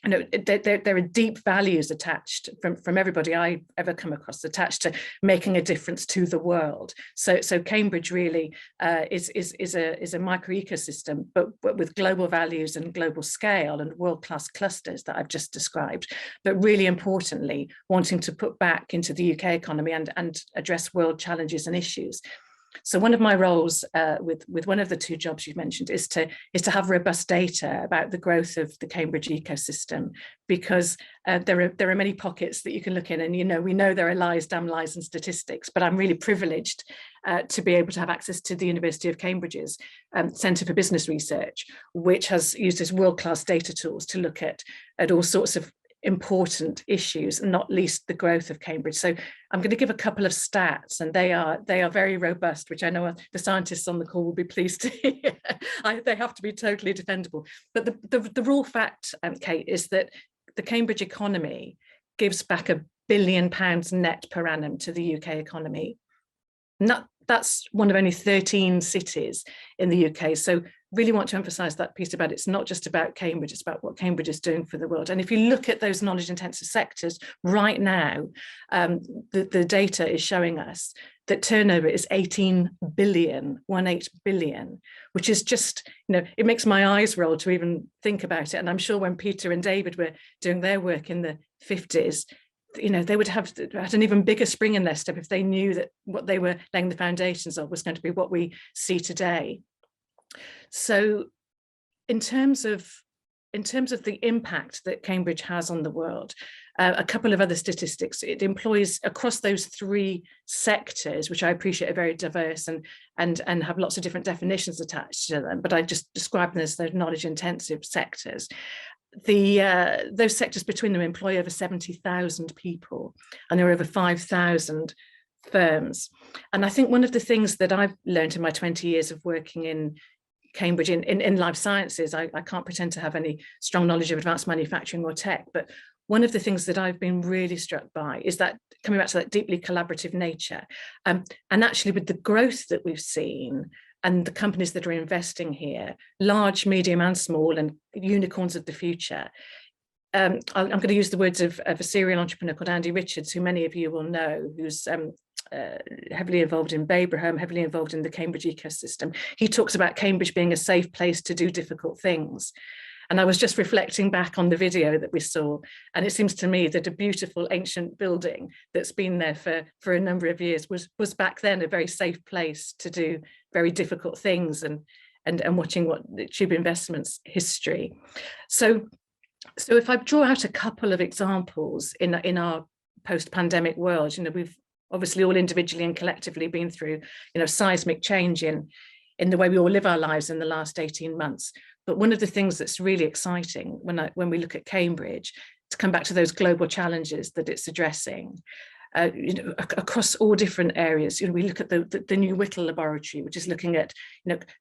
There are deep values attached from everybody I ever come across, attached to making a difference to the world. So Cambridge really is a micro ecosystem, but with global values and global scale and world-class clusters that I've just described. But really importantly, wanting to put back into the UK economy and address world challenges and issues. So one of my roles with one of the two jobs you've mentioned is to have robust data about the growth of the Cambridge ecosystem, because there are many pockets that you can look in, and we know there are lies, damn lies, and statistics. But I'm really privileged to be able to have access to the University of Cambridge's Centre for Business Research, which has used its world-class data tools to look at all sorts of important issues, not least the growth of Cambridge. So I'm going to give a couple of stats, and they are very robust, which I know the scientists on the call will be pleased to hear. They have to be totally defendable. But the raw fact, Kate, is that the Cambridge economy gives back £1 billion net per annum to the UK economy. That's one of only 13 cities in the UK. So really want to emphasize that piece about it's not just about Cambridge, it's about what Cambridge is doing for the world. And if you look at those knowledge intensive sectors right now, the data is showing us that turnover is 18 billion, which is just, it makes my eyes roll to even think about it. And I'm sure when Peter and David were doing their work in the 50s, they would have had an even bigger spring in their step if they knew that what they were laying the foundations of was going to be what we see today. So in terms of the impact that Cambridge has on the world, a couple of other statistics. It employs across those three sectors, which I appreciate are very diverse and have lots of different definitions attached to them, but I just describe them as those knowledge intensive sectors. Those sectors between them employ over 70,000 people, and there are over 5,000 firms. And I think one of the things that I've learned in my 20 years of working in Cambridge in life sciences, I can't pretend to have any strong knowledge of advanced manufacturing or tech, but one of the things that I've been really struck by is that coming back to that deeply collaborative nature, and actually with the growth that we've seen and the companies that are investing here, large, medium and small, and unicorns of the future. I'm going to use the words of a serial entrepreneur called Andy Richards, who many of you will know, who's heavily involved in Bellingham, heavily involved in the Cambridge ecosystem. He talks about Cambridge being a safe place to do difficult things. And I was just reflecting back on the video that we saw, and it seems to me that a beautiful ancient building that's been there for a number of years was back then a very safe place to do very difficult things, and watching what the Tube Investments history. So if I draw out a couple of examples in our post-pandemic world, we've obviously all individually and collectively been through, seismic change in the way we all live our lives in the last 18 months. But one of the things that's really exciting when we look at Cambridge, to come back to those global challenges that it's addressing, across all different areas. We look at the new Whittle laboratory, which is looking at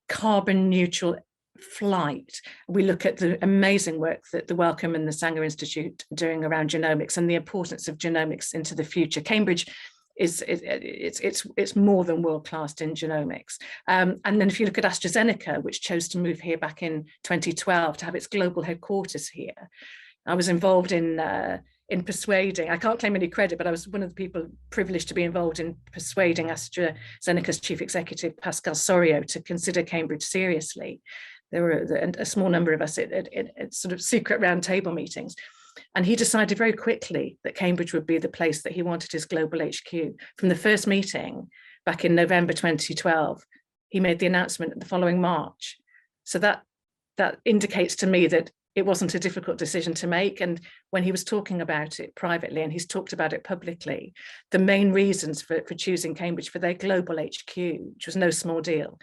carbon neutral flight. We look at the amazing work that the Wellcome and the Sanger Institute are doing around genomics and the importance of genomics into the future. Cambridge it's more than world-class in genomics. And then if you look at AstraZeneca, which chose to move here back in 2012 to have its global headquarters here, I was involved in persuading, I can't claim any credit, but I was one of the people privileged to be involved in persuading AstraZeneca's chief executive, Pascal Soriot, to consider Cambridge seriously. There were a small number of us at sort of secret round table meetings. And he decided very quickly that Cambridge would be the place that he wanted his global HQ. From the first meeting back in November 2012, he made the announcement the following March. So that indicates to me that it wasn't a difficult decision to make. And when he was talking about it privately, and he's talked about it publicly, the main reasons for choosing Cambridge for their global HQ, which was no small deal,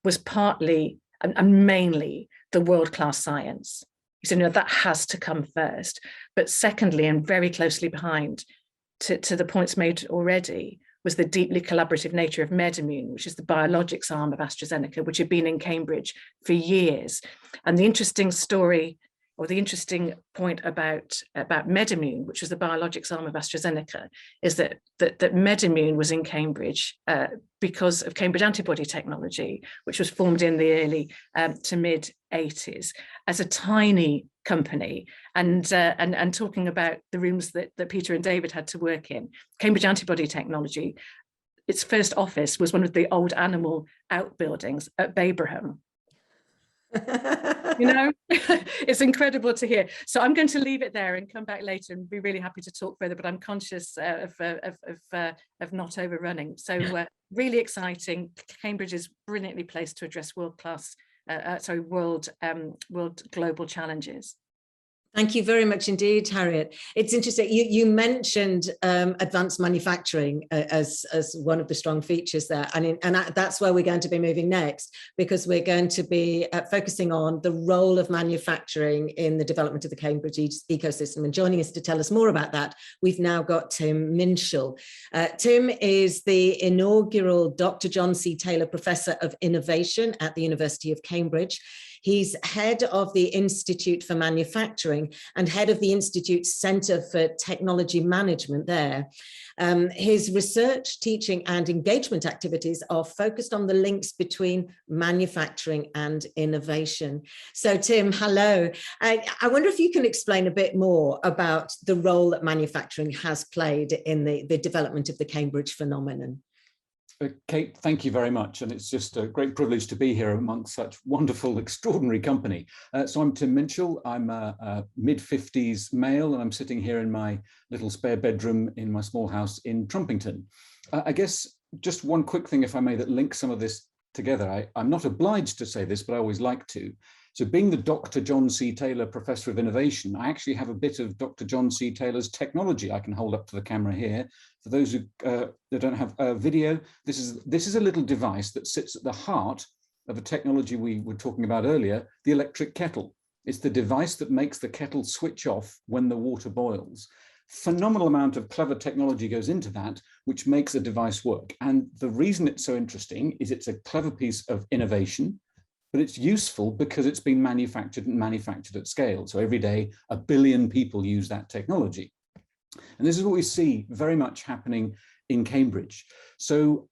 was partly and mainly the world-class science. He said, that has to come first. But secondly, and very closely behind, to the points made already, was the deeply collaborative nature of MedImmune, which is the biologics arm of AstraZeneca, which had been in Cambridge for years. And the interesting story, or the interesting point about MedImmune, which was the biologics arm of AstraZeneca, is that MedImmune was in Cambridge because of Cambridge antibody technology, which was formed in the early to mid 80s as a tiny company. And talking about the rooms that Peter and David had to work in, Cambridge antibody technology, its first office was one of the old animal outbuildings at Bellingham. It's incredible to hear. So I'm going to leave it there and come back later and be really happy to talk further, but I'm conscious of not overrunning. So really exciting. Cambridge is brilliantly placed to address world global challenges. Thank you very much indeed, Harriet. It's interesting. You mentioned advanced manufacturing as one of the strong features there. And that's where we're going to be moving next, because we're going to be focusing on the role of manufacturing in the development of the Cambridge ecosystem. And joining us to tell us more about that, we've now got Tim Minshall. Tim is the inaugural Dr. John C. Taylor Professor of Innovation at the University of Cambridge. He's head of the Institute for Manufacturing and head of the Institute's Centre for Technology Management there. His research, teaching and engagement activities are focused on the links between manufacturing and innovation. So Tim, hello. I wonder if you can explain a bit more about the role that manufacturing has played in the development of the Cambridge phenomenon. Kate, thank you very much. And it's just a great privilege to be here amongst such wonderful, extraordinary company. So I'm Tim Minshall. I'm a mid-50s male, and I'm sitting here in my little spare bedroom in my small house in Trumpington. I guess just one quick thing, if I may, that links some of this together. I'm not obliged to say this, but I always like to. So being the Dr. John C. Taylor Professor of Innovation, I actually have a bit of Dr. John C. Taylor's technology I can hold up to the camera here. For those who don't have a video, this is a little device that sits at the heart of a technology we were talking about earlier, the electric kettle. It's the device that makes the kettle switch off when the water boils. Phenomenal amount of clever technology goes into that, which makes a device work. And the reason it's so interesting is it's a clever piece of innovation, but it's useful because it's been manufactured at scale. So every day, 1 billion people use that technology. And this is what we see very much happening in Cambridge. So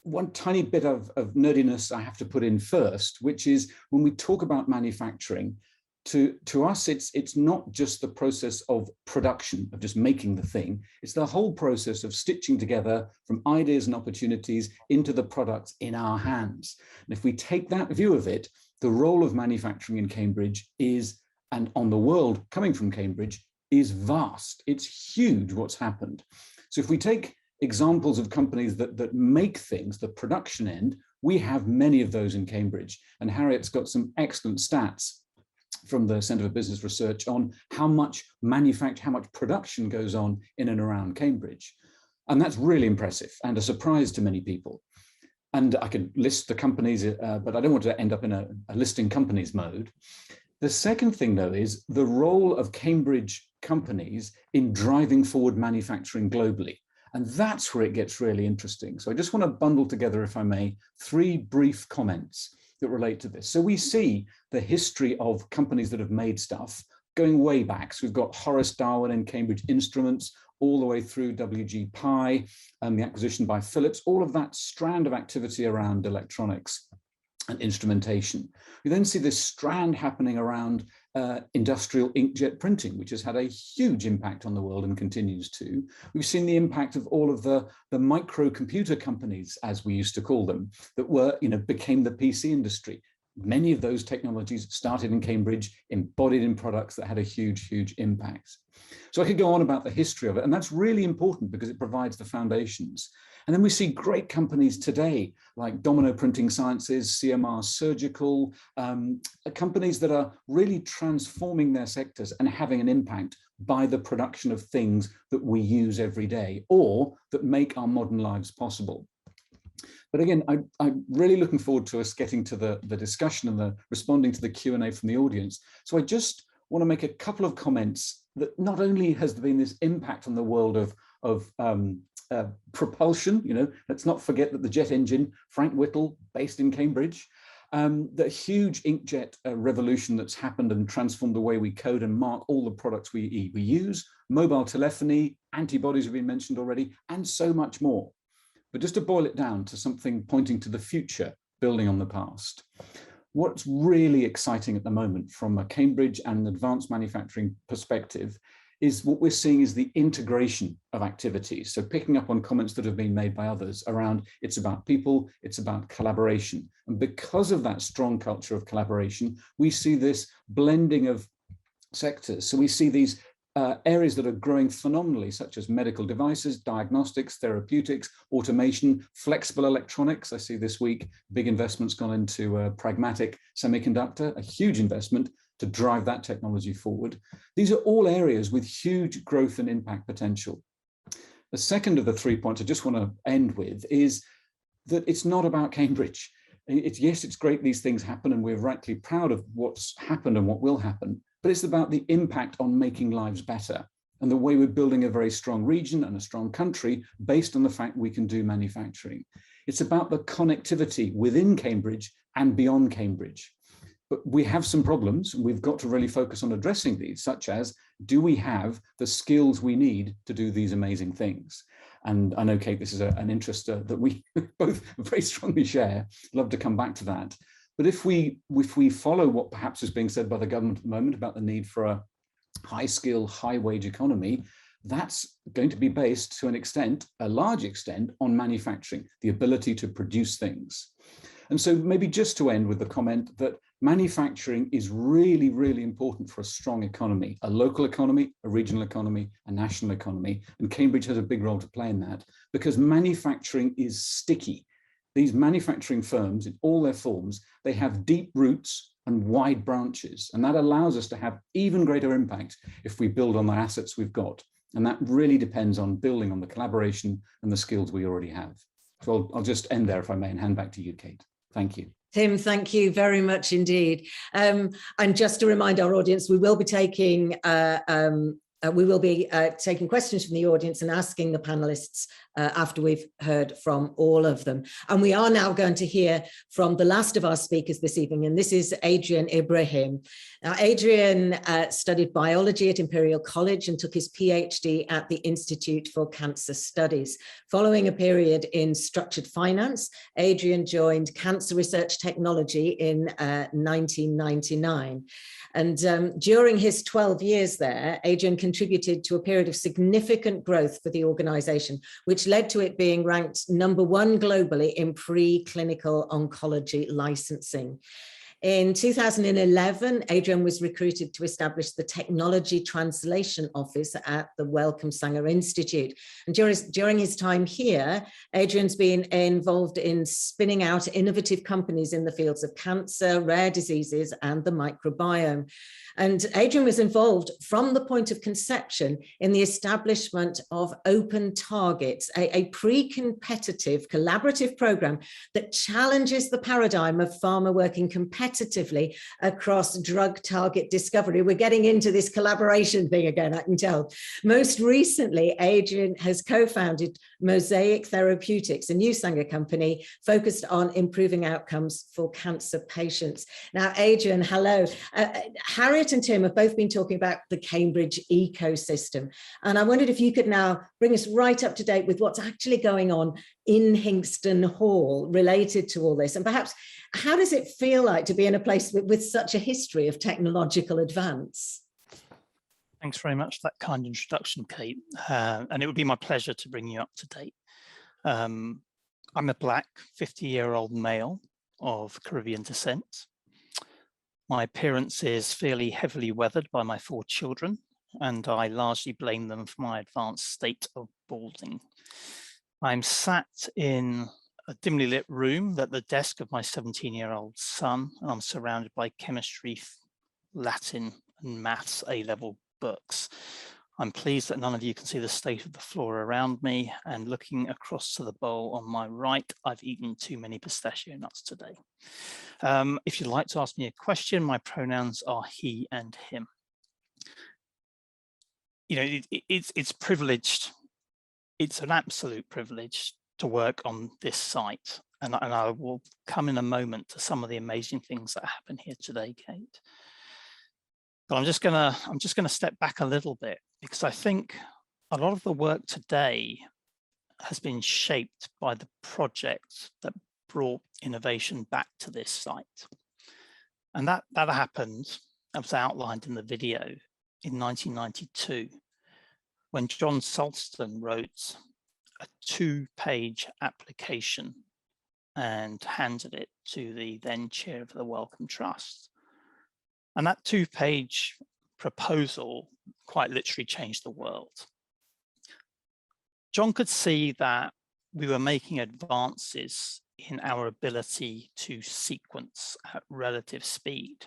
one tiny bit of nerdiness I have to put in first, which is when we talk about manufacturing, to us, it's not just the process of production, of just making the thing. It's the whole process of stitching together from ideas and opportunities into the products in our hands. And if we take that view of it, the role of manufacturing in Cambridge is, and on the world coming from Cambridge, is vast. It's huge what's happened. So if we take examples of companies that make things, the production end, we have many of those in Cambridge. And Harriet's got some excellent stats from the Centre for Business Research on how much production goes on in and around Cambridge. And that's really impressive and a surprise to many people. And I could list the companies, but I don't want to end up in a listing companies mode. The second thing, though, is the role of Cambridge companies in driving forward manufacturing globally. And that's where it gets really interesting. So I just want to bundle together, if I may, 3 brief comments that relate to this. So we see the history of companies that have made stuff going way back. So we've got Horace Darwin and Cambridge Instruments, all the way through WG Pye and the acquisition by Philips, all of that strand of activity around electronics and instrumentation. We then see this strand happening around industrial inkjet printing, which has had a huge impact on the world and continues to. We've seen the impact of all of the microcomputer companies, as we used to call them, that were, became the PC industry. many of those technologies started in Cambridge, embodied in products that had a huge, huge impact. So I could go on about the history of it, and that's really important because it provides the foundations. And then we see great companies today like Domino Printing Sciences, CMR Surgical, companies that are really transforming their sectors and having an impact by the production of things that we use every day or that make our modern lives possible. But again, I'm really looking forward to us getting to the discussion and the responding to the Q&A from the audience. So I just want to make a couple of comments that not only has there been this impact on the world of propulsion, you know, let's not forget that the jet engine, Frank Whittle, based in Cambridge, the huge inkjet revolution that's happened and transformed the way we code and mark all the products we use, mobile telephony, antibodies have been mentioned already, and so much more. But just to boil it down to something pointing to the future, building on the past. What's really exciting at the moment from a Cambridge and an advanced manufacturing perspective is what we're seeing is the integration of activities. So picking up on comments that have been made by others around it's about people, it's about collaboration. And because of that strong culture of collaboration, we see this blending of sectors. So we see these areas that are growing phenomenally, such as medical devices, diagnostics, therapeutics, automation, flexible electronics. I see this week big investments gone into pragmatic semiconductor, a huge investment to drive that technology forward. These are all areas with huge growth and impact potential. The second of the 3 points I just want to end with is that it's not about Cambridge. Yes, it's great these things happen and we're rightly proud of what's happened and what will happen, but it's about the impact on making lives better and the way we're building a very strong region and a strong country based on the fact we can do manufacturing. It's about the connectivity within Cambridge and beyond Cambridge. But we have some problems and we've got to really focus on addressing these, such as, do we have the skills we need to do these amazing things? And I know, Kate, this is an interest that we both very strongly share. Love to come back to that. But if we follow what perhaps is being said by the government at the moment about the need for a high skill, high wage economy, that's going to be based to an extent, a large extent, on manufacturing, the ability to produce things. And so maybe just to end with the comment that manufacturing is really, really important for a strong economy, a local economy, a regional economy, a national economy. And Cambridge has a big role to play in that because manufacturing is sticky. These manufacturing firms in all their forms, they have deep roots and wide branches. And that allows us to have even greater impact if we build on the assets we've got. And that really depends on building on the collaboration and the skills we already have. So I'll just end there if I may and hand back to you, Kate. Thank you. Tim, thank you very much indeed. And just to remind our audience, we will be taking questions from the audience and asking the panelists after we've heard from all of them. And we are now going to hear from the last of our speakers this evening, and this is Adrian Ibrahim. Now, Adrian studied biology at Imperial College and took his PhD at the Institute for Cancer Studies. Following a period in structured finance, Adrian joined Cancer Research Technology in 1999. And during his 12 years there, Adrian contributed to a period of significant growth for the organization, which led to it being ranked #1 globally in preclinical oncology licensing. In 2011, Adrian was recruited to establish the Technology Translation Office at the Wellcome Sanger Institute. And during his time here, Adrian's been involved in spinning out innovative companies in the fields of cancer, rare diseases, and the microbiome. And Adrian was involved from the point of conception in the establishment of Open Targets, a pre-competitive collaborative program that challenges the paradigm of pharma working competitively across drug target discovery. We're getting into this collaboration thing again, I can tell. Most recently, Adrian has co-founded Mosaic Therapeutics, a new Sanger company focused on improving outcomes for cancer patients. Now, Adrian, hello. Harriet and Tim have both been talking about the Cambridge ecosystem. And I wondered if you could now bring us right up to date with what's actually going on in Hinxton Hall related to all this. And perhaps, how does it feel like to be in a place with such a history of technological advance? Thanks very much for that kind introduction, Kate. And it would be my pleasure to bring you up to date. I'm a Black 50-year-old male of Caribbean descent. My appearance is fairly heavily weathered by my 4 children, and I largely blame them for my advanced state of balding. I'm sat in a dimly lit room at the desk of my 17-year-old son, and I'm surrounded by chemistry, Latin and maths A-level books. I'm pleased that none of you can see the state of the floor around me, and looking across to the bowl on my right, I've eaten too many pistachio nuts today. If you'd like to ask me a question, my pronouns are he and him. You know, it's privileged. It's an absolute privilege to work on this site, and I will come in a moment to some of the amazing things that happen here today, Kate. But I'm just gonna step back a little bit, because I think a lot of the work today has been shaped by the project that brought innovation back to this site. And that happened, as was outlined in the video, in 1992, when John Sulston wrote a 2-page application and handed it to the then chair of the Wellcome Trust. And that 2-page proposal quite literally changed the world. John could see that we were making advances in our ability to sequence at relative speed.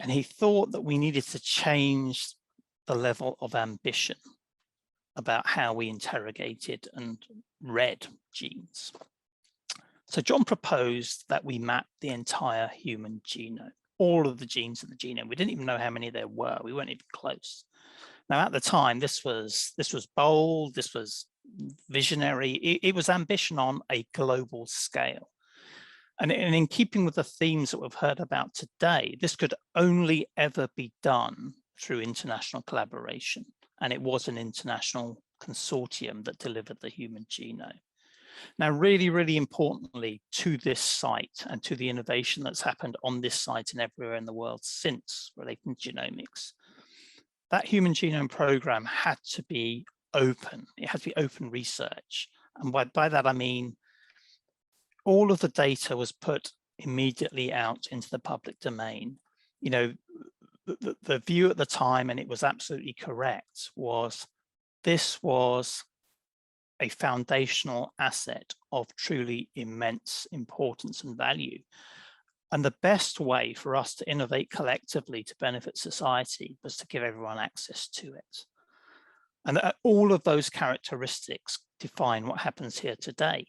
And he thought that we needed to change the level of ambition about how we interrogated and read genes. So John proposed that we map the entire human genome, all of the genes in the genome. We didn't even know how many there were. We weren't even close. Now, at the time, this was bold, this was visionary. It was ambition on a global scale. And in keeping with the themes that we've heard about today, this could only ever be done through international collaboration. And it was an international consortium that delivered the human genome. Now, really, really importantly to this site and to the innovation that's happened on this site and everywhere in the world since relating to genomics, that human genome program had to be open. It had to be open research. And by that, I mean, all of the data was put immediately out into the public domain. You know, the view at the time, and it was absolutely correct, was this was a foundational asset of truly immense importance and value. And the best way for us to innovate collectively to benefit society was to give everyone access to it. And all of those characteristics define what happens here today.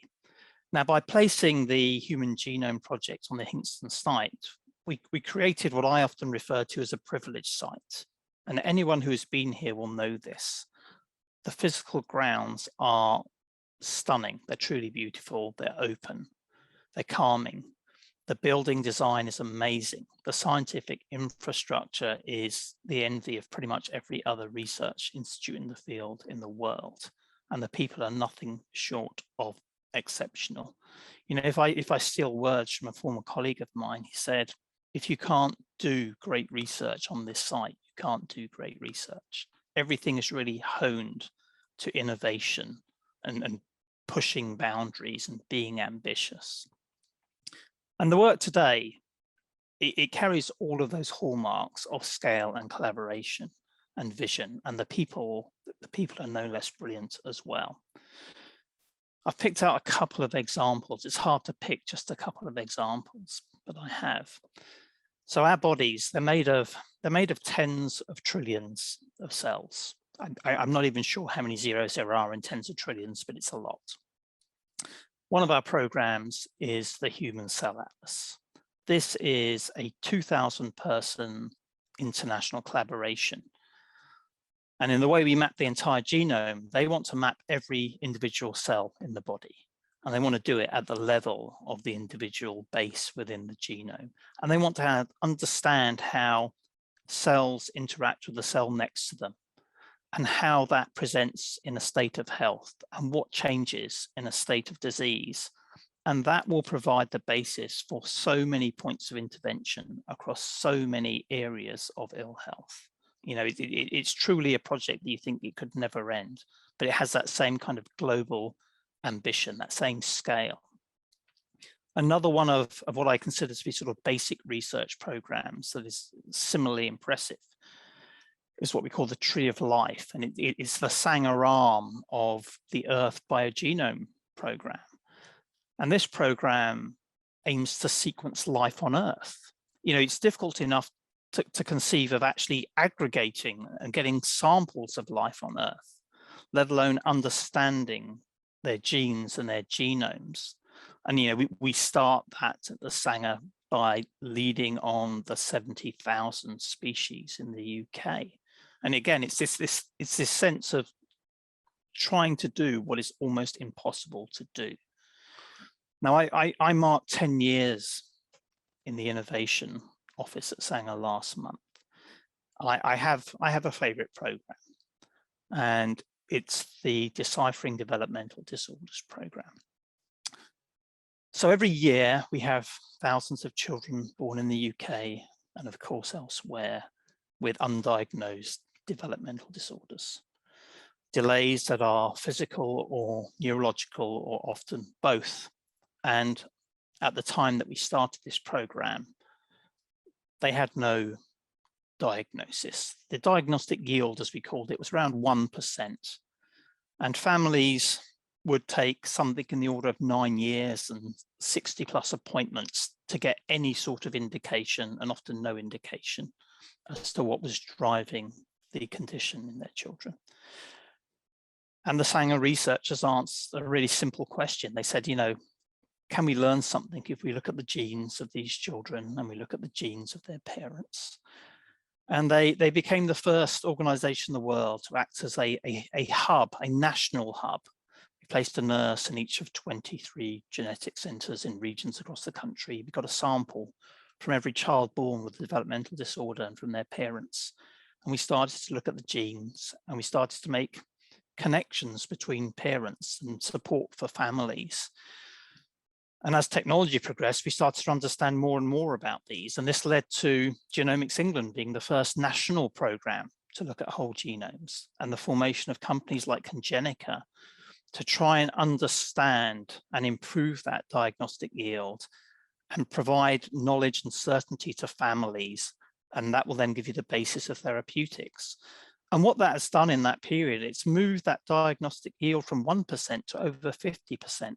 Now, by placing the Human Genome Project on the Hingston site, we created what I often refer to as a privileged site. And anyone who has been here will know this. The physical grounds are stunning. They're truly beautiful. They're open. They're calming. The building design is amazing. The scientific infrastructure is the envy of pretty much every other research institute in the field in the world. And the people are nothing short of exceptional. You know, if I steal words from a former colleague of mine, he said, if you can't do great research on this site, you can't do great research. Everything is really honed to innovation and pushing boundaries and being ambitious. And the work today, it carries all of those hallmarks of scale and collaboration and vision, and the people are no less brilliant as well. I've picked out a couple of examples. It's hard to pick just a couple of examples, but I have. So our bodies, they're made of tens of trillions of cells. I'm not even sure how many zeros there are in tens of trillions, but it's a lot. One of our programs is the Human Cell Atlas. This is a 2,000-person international collaboration. And in the way we map the entire genome, they want to map every individual cell in the body. And they want to do it at the level of the individual base within the genome. And they want to understand how cells interact with the cell next to them, and how that presents in a state of health and what changes in a state of disease. And that will provide the basis for so many points of intervention across so many areas of ill health. You know, it's truly a project that you think it could never end, but it has that same kind of global ambition, that same scale. Another one of what I consider to be sort of basic research programs that is similarly impressive is what we call the Tree of Life. And it's the Sanger arm of the Earth Biogenome program. And this program aims to sequence life on Earth. You know, it's difficult enough to conceive of actually aggregating and getting samples of life on Earth, let alone understanding their genes and their genomes. And, you know, we start that at the Sanger by leading on the 70,000 species in the UK. And again, it's this sense of trying to do what is almost impossible to do. Now, I marked 10 years in the innovation office at Sanger last month. I have a favorite program, and it's the Deciphering Developmental Disorders program. So every year we have thousands of children born in the UK and of course elsewhere with undiagnosed developmental disorders. Delays that are physical or neurological or often both. And at the time that we started this program, they had no diagnosis. The diagnostic yield, as we called it, was around 1%. And families would take something in the order of 9 years and 60+ appointments to get any sort of indication, and often no indication, as to what was driving the condition in their children. And the Sanger researchers answered a really simple question. They said, you know, can we learn something if we look at the genes of these children and we look at the genes of their parents? And they became the first organization in the world to act as a hub, a national hub. We placed a nurse in each of 23 genetic centers in regions across the country. We got a sample from every child born with a developmental disorder and from their parents. And we started to look at the genes, and we started to make connections between parents and support for families. And as technology progressed, we started to understand more and more about these. And this led to Genomics England being the first national program to look at whole genomes, and the formation of companies like Congenica to try and understand and improve that diagnostic yield and provide knowledge and certainty to families. And that will then give you the basis of therapeutics. And what that has done in that period, it's moved that diagnostic yield from 1% to over 50%.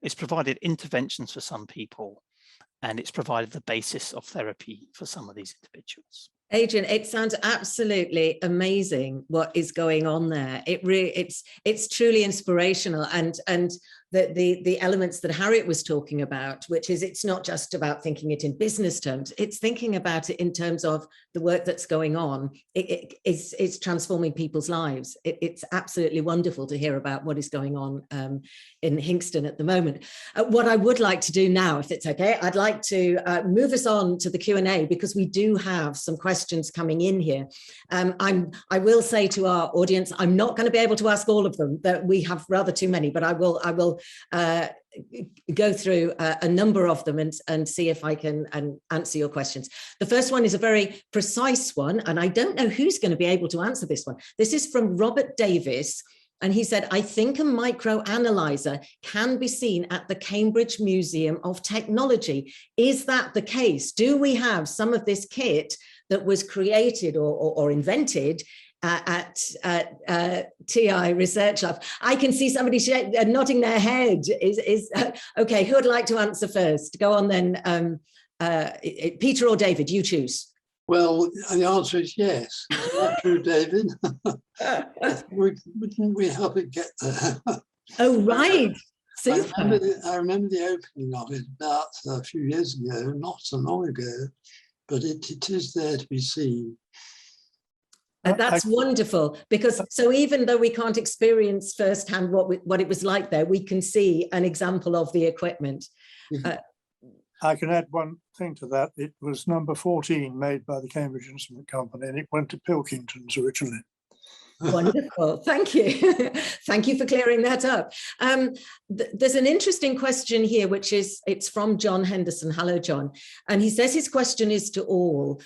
It's provided interventions for some people, and it's provided the basis of therapy for some of these individuals. Adrian, it sounds absolutely amazing what is going on there. It's truly inspirational, and the elements that Harriet was talking about, which is it's not just about thinking it in business terms, it's thinking about it in terms of the work that's going on. It's transforming people's lives. It's absolutely wonderful to hear about what is going on in Hingston at the moment. What I would like to do now, if it's okay, I'd like to move us on to the Q&A, because we do have some questions coming in here. I will say to our audience, I'm not going to be able to ask all of them, that we have rather too many, but I will go through a number of them and see if I can answer your questions. The first one is a very precise one, and I don't know who's going to be able to answer this one. This is from Robert Davis, and he said, I think a microanalyzer can be seen at the Cambridge Museum of Technology. Is that the case? Do we have some of this kit that was created or invented at TI Research Lab? I can see somebody nodding their head. Okay, who would like to answer first? Go on then, Peter or David, you choose. Well, the answer is yes. Is that true, David? we help it get there? Oh, right. I remember the opening of it about a few years ago, not so long ago, but it is there to be seen. That's wonderful, because so even though we can't experience firsthand what it was like there, we can see an example of the equipment. I can add one thing to that. It was number 14 made by the Cambridge Instrument Company, and it went to Pilkington's originally. Wonderful, thank you. Thank you for clearing that up. There's an interesting question here, which is, it's from John Henderson. Hello, John. And he says his question is to all.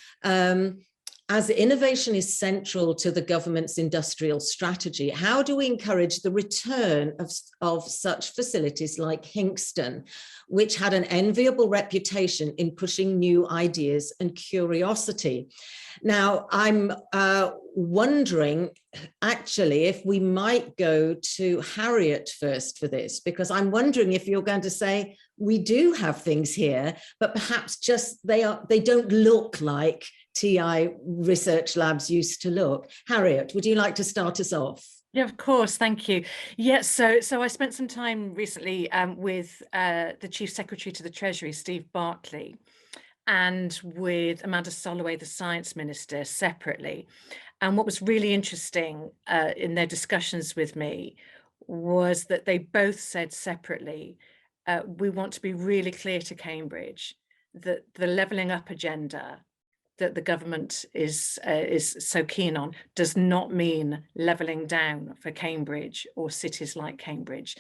as innovation is central to the government's industrial strategy, how do we encourage the return of such facilities like Hinxton, which had an enviable reputation in pushing new ideas and curiosity? Now, I'm wondering, actually, if we might go to Harriet first for this, because I'm wondering if you're going to say, we do have things here, but perhaps just they don't look like TI research labs used to look. Harriet, would you like to start us off? Yeah, of course. Thank you. Yes, so I spent some time recently with the Chief Secretary to the Treasury, Steve Barclay, and with Amanda Soloway, the Science Minister, separately. And what was really interesting in their discussions with me was that they both said separately, we want to be really clear to Cambridge that the levelling up agenda that the government is so keen on does not mean levelling down for Cambridge or cities like Cambridge,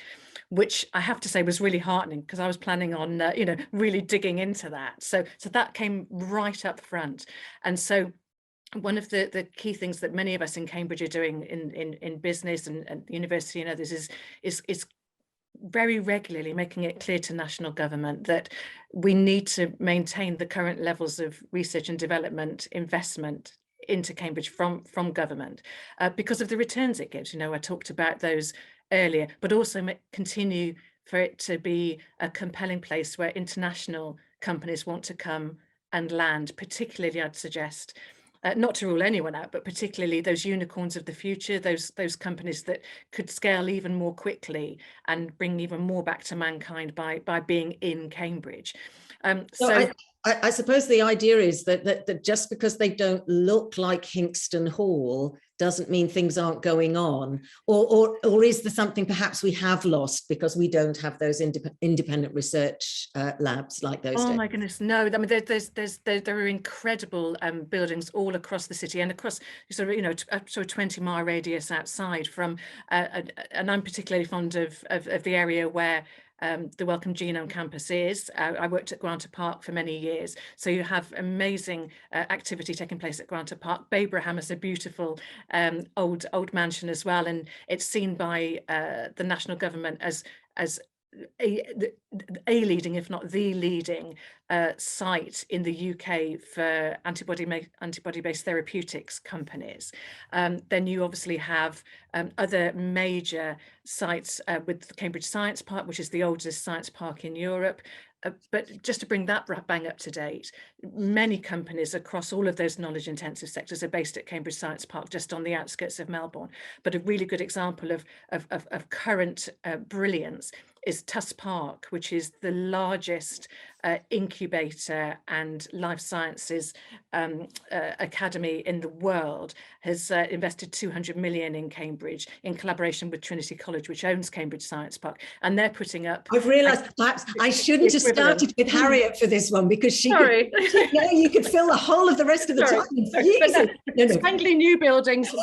which I have to say was really heartening, because I was planning on really digging into that. So that came right up front. And so one of the key things that many of us in Cambridge are doing in business and university and others is very regularly making it clear to national government that we need to maintain the current levels of research and development investment into Cambridge from government because of the returns it gives. I talked about those earlier, but also continue for it to be a compelling place where international companies want to come and land, particularly, I'd suggest, not to rule anyone out, but particularly those unicorns of the future, those companies that could scale even more quickly and bring even more back to mankind by being in Cambridge. So I suppose the idea is that just because they don't look like Hinxton Hall doesn't mean things aren't going on, or is there something perhaps we have lost because we don't have those independent research labs like those? Oh my goodness, no! I mean, there are incredible buildings all across the city and across sort of 20-mile radius outside from, and I'm particularly fond of the area where the Wellcome Genome campus is. I worked at Granta Park for many years, so you have amazing activity taking place at Granta Park. Babraham is a beautiful old mansion as well, and it's seen by the national government as a leading, if not the leading site in the UK for antibody-based therapeutics companies. Then you obviously have other major sites with the Cambridge Science Park, which is the oldest science park in Europe. But just to bring that bang up to date, many companies across all of those knowledge intensive sectors are based at Cambridge Science Park, just on the outskirts of Melbourne. But a really good example of current brilliance is Tuss Park, which is the largest incubator and life sciences academy in the world, has invested 200 million in Cambridge in collaboration with Trinity College, which owns Cambridge Science Park, and they're putting up. I've realised perhaps I shouldn't have started with Harriet for this one, because she Sorry. you could fill the whole of the rest of the time. Spangly new buildings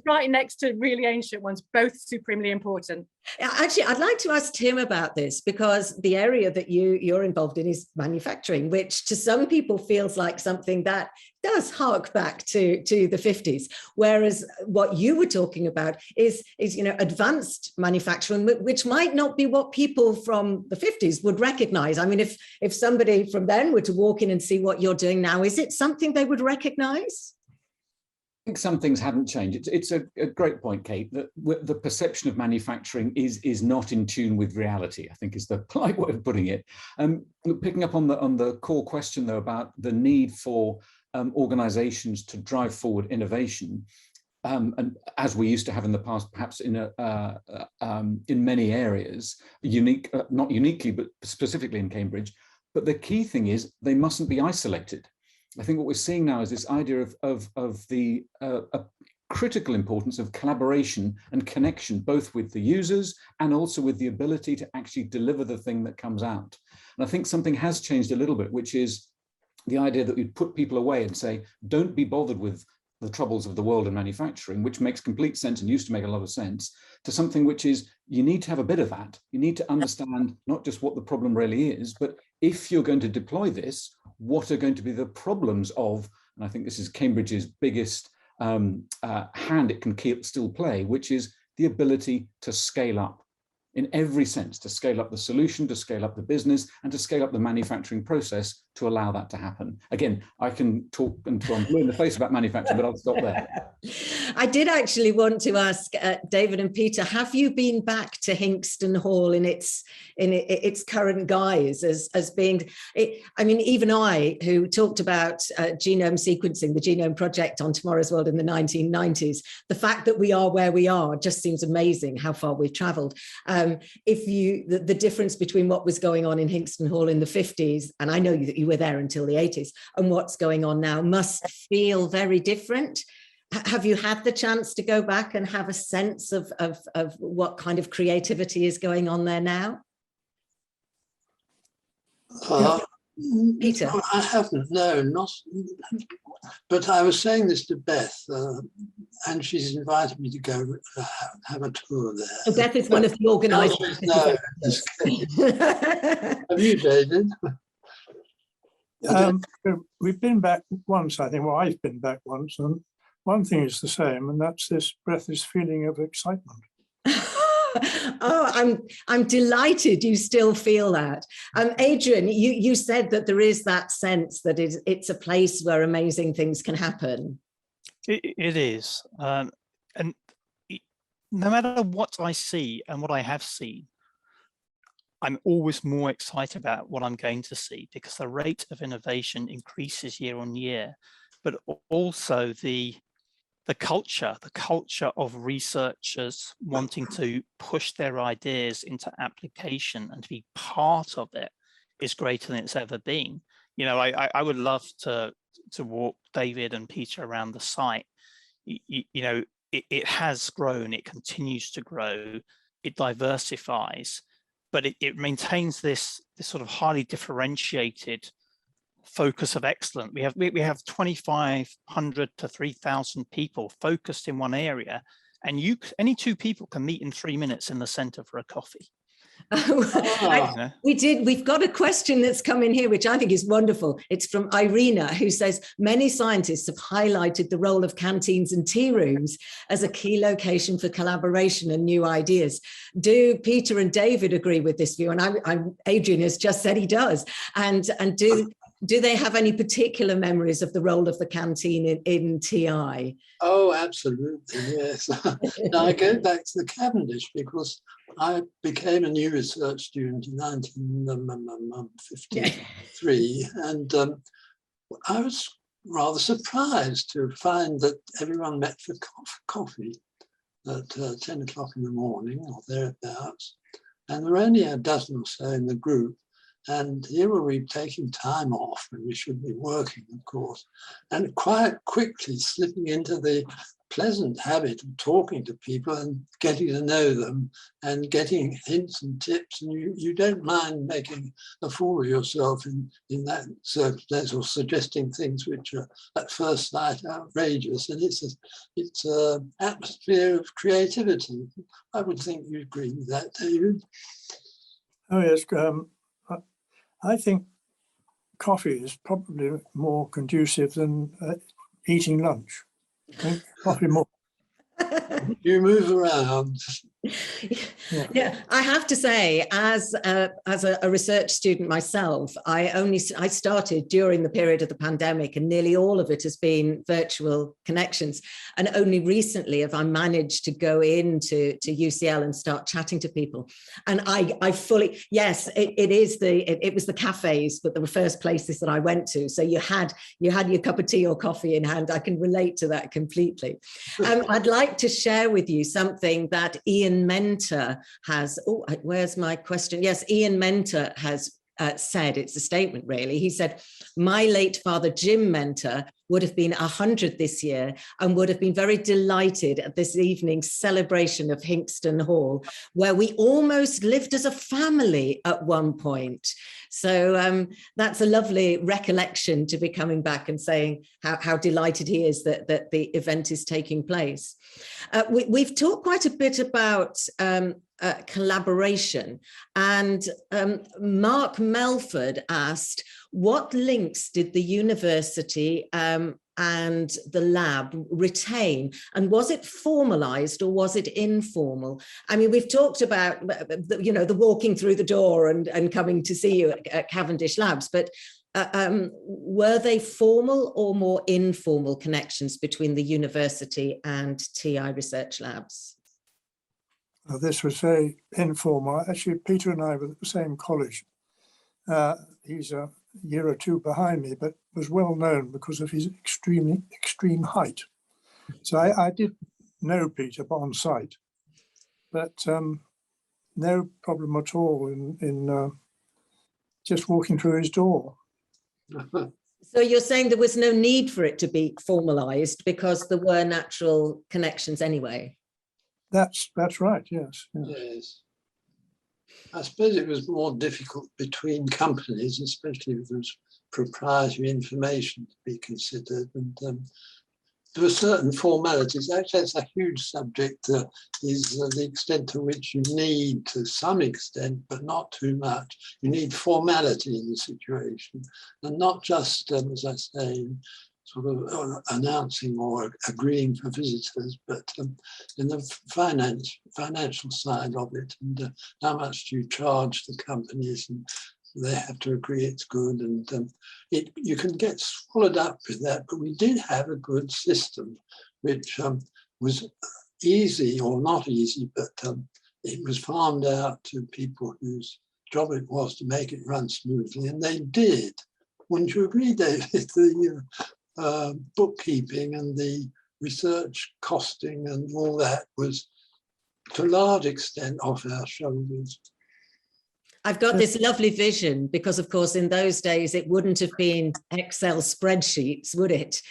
right next to really ancient ones, both supremely important. Actually, I'd like to ask Tim about this, because the area that you're involved in is manufacturing, which to some people feels like something that does hark back to the 50s, whereas what you were talking about is advanced manufacturing, which might not be what people from the 50s would recognize. I mean, if somebody from then were to walk in and see what you're doing now, is it something they would recognize? I think some things haven't changed. It's a great point, Kate, that the perception of manufacturing is not in tune with reality, I think is the polite way of putting it. Picking up on the core question, though, about the need for organizations to drive forward innovation, and as we used to have in the past, perhaps in many areas, not uniquely, but specifically in Cambridge. But the key thing is they mustn't be isolated. I think what we're seeing now is this idea of the critical importance of collaboration and connection, both with the users and also with the ability to actually deliver the thing that comes out. And I think something has changed a little bit, which is the idea that we put people away and say, don't be bothered with the troubles of the world in manufacturing, which makes complete sense and used to make a lot of sense, to something which is, you need to have a bit of that. You need to understand not just what the problem really is, but if you're going to deploy this, what are going to be the problems of and I think this is Cambridge's biggest hand it can still play, which is the ability to scale up in every sense, to scale up the solution, to scale up the business, and to scale up the manufacturing process to allow that to happen. Again, I can talk until I'm blue in the face about manufacturing, but I'll stop there. I did actually want to ask David and Peter, have you been back to Hingston Hall in its current guise as being, I mean, even I, who talked about genome sequencing, the Genome Project on Tomorrow's World in the 1990s, the fact that we are where we are just seems amazing how far we've traveled. The difference between what was going on in Hingston Hall in the 50s, and I know that you were there until the 80s, and what's going on now must feel very different. Have you had the chance to go back and have a sense of what kind of creativity is going on there now? Peter? No, I haven't, no, not. But I was saying this to Beth, and she's invited me to go have a tour there. So Beth is one of the organisers. No, have you, David? We've been back once, I think. Well, I've been back once, and one thing is the same, and that's this breathless feeling of excitement. Oh, I'm delighted you still feel that. Adrian, you said that there is that sense that it's a place where amazing things can happen. It is. And no matter what I see and what I have seen, I'm always more excited about what I'm going to see, because the rate of innovation increases year on year, but also the culture of researchers wanting to push their ideas into application and to be part of it is greater than it's ever been. You know, I would love to walk David and Peter around the site. You know, it has grown, it continues to grow, it diversifies, but it maintains this sort of highly differentiated focus of excellence. We have 2,500 to 3,000 people focused in one area, and any two people can meet in 3 minutes in the centre for a coffee. We've got a question that's come in here, which I think is wonderful. It's from Irina, who says, many scientists have highlighted the role of canteens and tea rooms as a key location for collaboration and new ideas. Do Peter and David agree with this view? And Adrian has just said he does. And do they have any particular memories of the role of the canteen in TI? Oh, absolutely, yes. Now I go back to the Cavendish because I became a new research student in 1953, and I was rather surprised to find that everyone met for coffee at 10 o'clock in the morning or thereabouts, and there were only a dozen or so in the group. And here were we taking time off when we should be working, of course, and quite quickly slipping into the pleasant habit of talking to people and getting to know them and getting hints and tips. And you don't mind making a fool of yourself in that circumstance, or suggesting things which are at first sight outrageous. And it's an atmosphere of creativity. I would think you agree with that, David. Oh, yes. I think coffee is probably more conducive than eating lunch. I think coffee more. You move around. Yeah, I have to say, as a research student myself, I started during the period of the pandemic, and nearly all of it has been virtual connections. And only recently have I managed to go into UCL and start chatting to people. And I fully, yes, it was the cafes, but they were first places that I went to. So you had your cup of tea or coffee in hand. I can relate to that completely. I'd like to share with you something that Ian Menter has, where's my question? Yes, Ian Menter has said, it's a statement really. He said, my late father, Jim Menter, would have been 100 this year and would have been very delighted at this evening's celebration of Hinxton Hall, where we almost lived as a family at one point. So that's a lovely recollection to be coming back and saying how delighted he is that the event is taking place. We've talked quite a bit about collaboration, and Mark Melfort asked, what links did the university and the lab retain? And was it formalized or was it informal? I mean, we've talked about, you know, the walking through the door and coming to see you at Cavendish Labs, but were they formal or more informal connections between the university and TI Research Labs? This was very informal. Actually, Peter and I were at the same college. He's a year or two behind me, but was well known because of his extreme height. So I did know Peter on site, but no problem at all in just walking through his door. So you're saying there was no need for it to be formalized because there were natural connections anyway? That's right, yes. Yes. I suppose it was more difficult between companies, especially if there was proprietary information to be considered. And there were certain formalities. Actually, it's a huge subject, is the extent to which you need, to some extent, but not too much, you need formality in the situation. And not just, as I say, sort of announcing or agreeing for visitors, but in the financial side of it, and how much do you charge the companies, and they have to agree it's good, and you can get swallowed up with that. But we did have a good system, which was easy or not easy, but it was farmed out to people whose job it was to make it run smoothly, and they did. Wouldn't you agree, David? The bookkeeping and the research costing and all that was to a large extent off our shoulders. I've got this lovely vision because, of course, in those days, it wouldn't have been Excel spreadsheets, would it?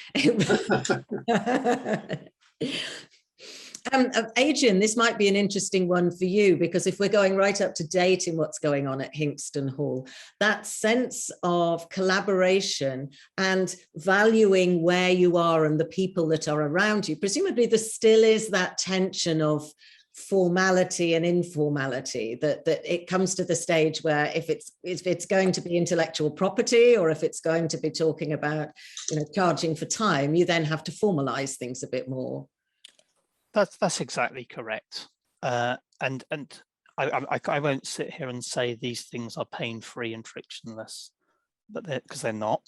Adrian, this might be an interesting one for you, because if we're going right up to date in what's going on at Hinxton Hall, that sense of collaboration and valuing where you are and the people that are around you, presumably there still is that tension of formality and informality, that it comes to the stage where if it's going to be intellectual property, or if it's going to be talking about, you know, charging for time, you then have to formalize things a bit more. That's exactly correct. And I won't sit here and say these things are pain-free and frictionless, but because they're not.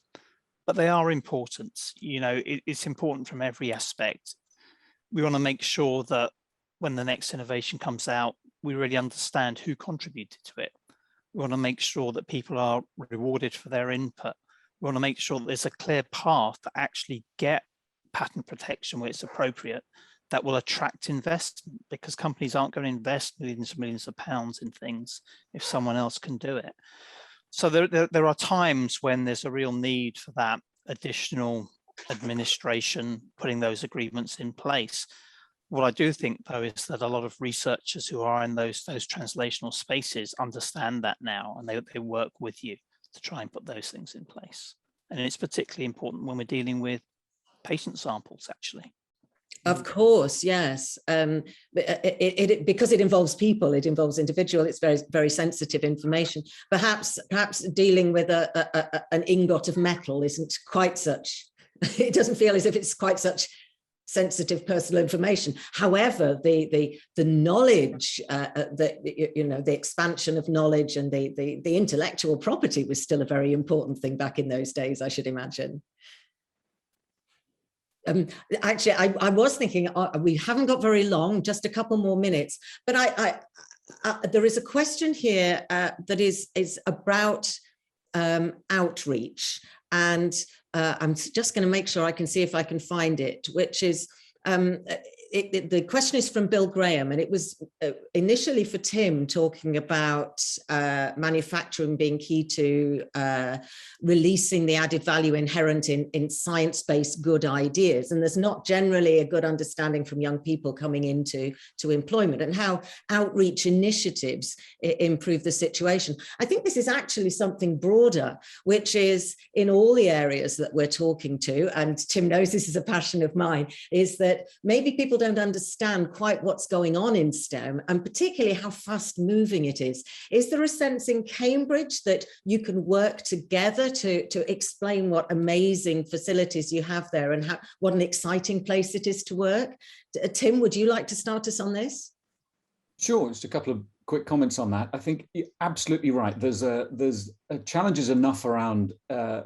But they are important. You know, it's important from every aspect. We want to make sure that when the next innovation comes out, we really understand who contributed to it. We want to make sure that people are rewarded for their input. We want to make sure that there's a clear path to actually get patent protection where it's appropriate, that will attract investment, because companies aren't going to invest millions of pounds in things if someone else can do it. So there are times when there's a real need for that additional administration, putting those agreements in place. What I do think, though, is that a lot of researchers who are in those translational spaces understand that now, and they work with you to try and put those things in place. And it's particularly important when we're dealing with patient samples, actually. Of course, yes. Because it involves people, it involves individual, it's very, very sensitive information. Perhaps dealing with an ingot of metal isn't quite such, it doesn't feel as if it's quite such sensitive personal information. However, the knowledge, the expansion of knowledge and the intellectual property was still a very important thing back in those days, I should imagine. Actually, I was thinking we haven't got very long, just a couple more minutes, but there is a question here that is about outreach, and I'm just going to make sure I can see if I can find it, which is the question is from Bill Graham, and it was initially for Tim, talking about manufacturing being key to releasing the added value inherent in science-based good ideas. And there's not generally a good understanding from young people coming into employment, and how outreach initiatives improve the situation. I think this is actually something broader, which is in all the areas that we're talking to, and Tim knows this is a passion of mine, is that maybe people people don't understand quite what's going on in STEM, and particularly how fast moving it is. Is there a sense in Cambridge that you can work together to explain what amazing facilities you have there and what an exciting place it is to work? Tim, would you like to start us on this? Sure, just a couple of quick comments on that. I think you're absolutely right. There's challenges enough around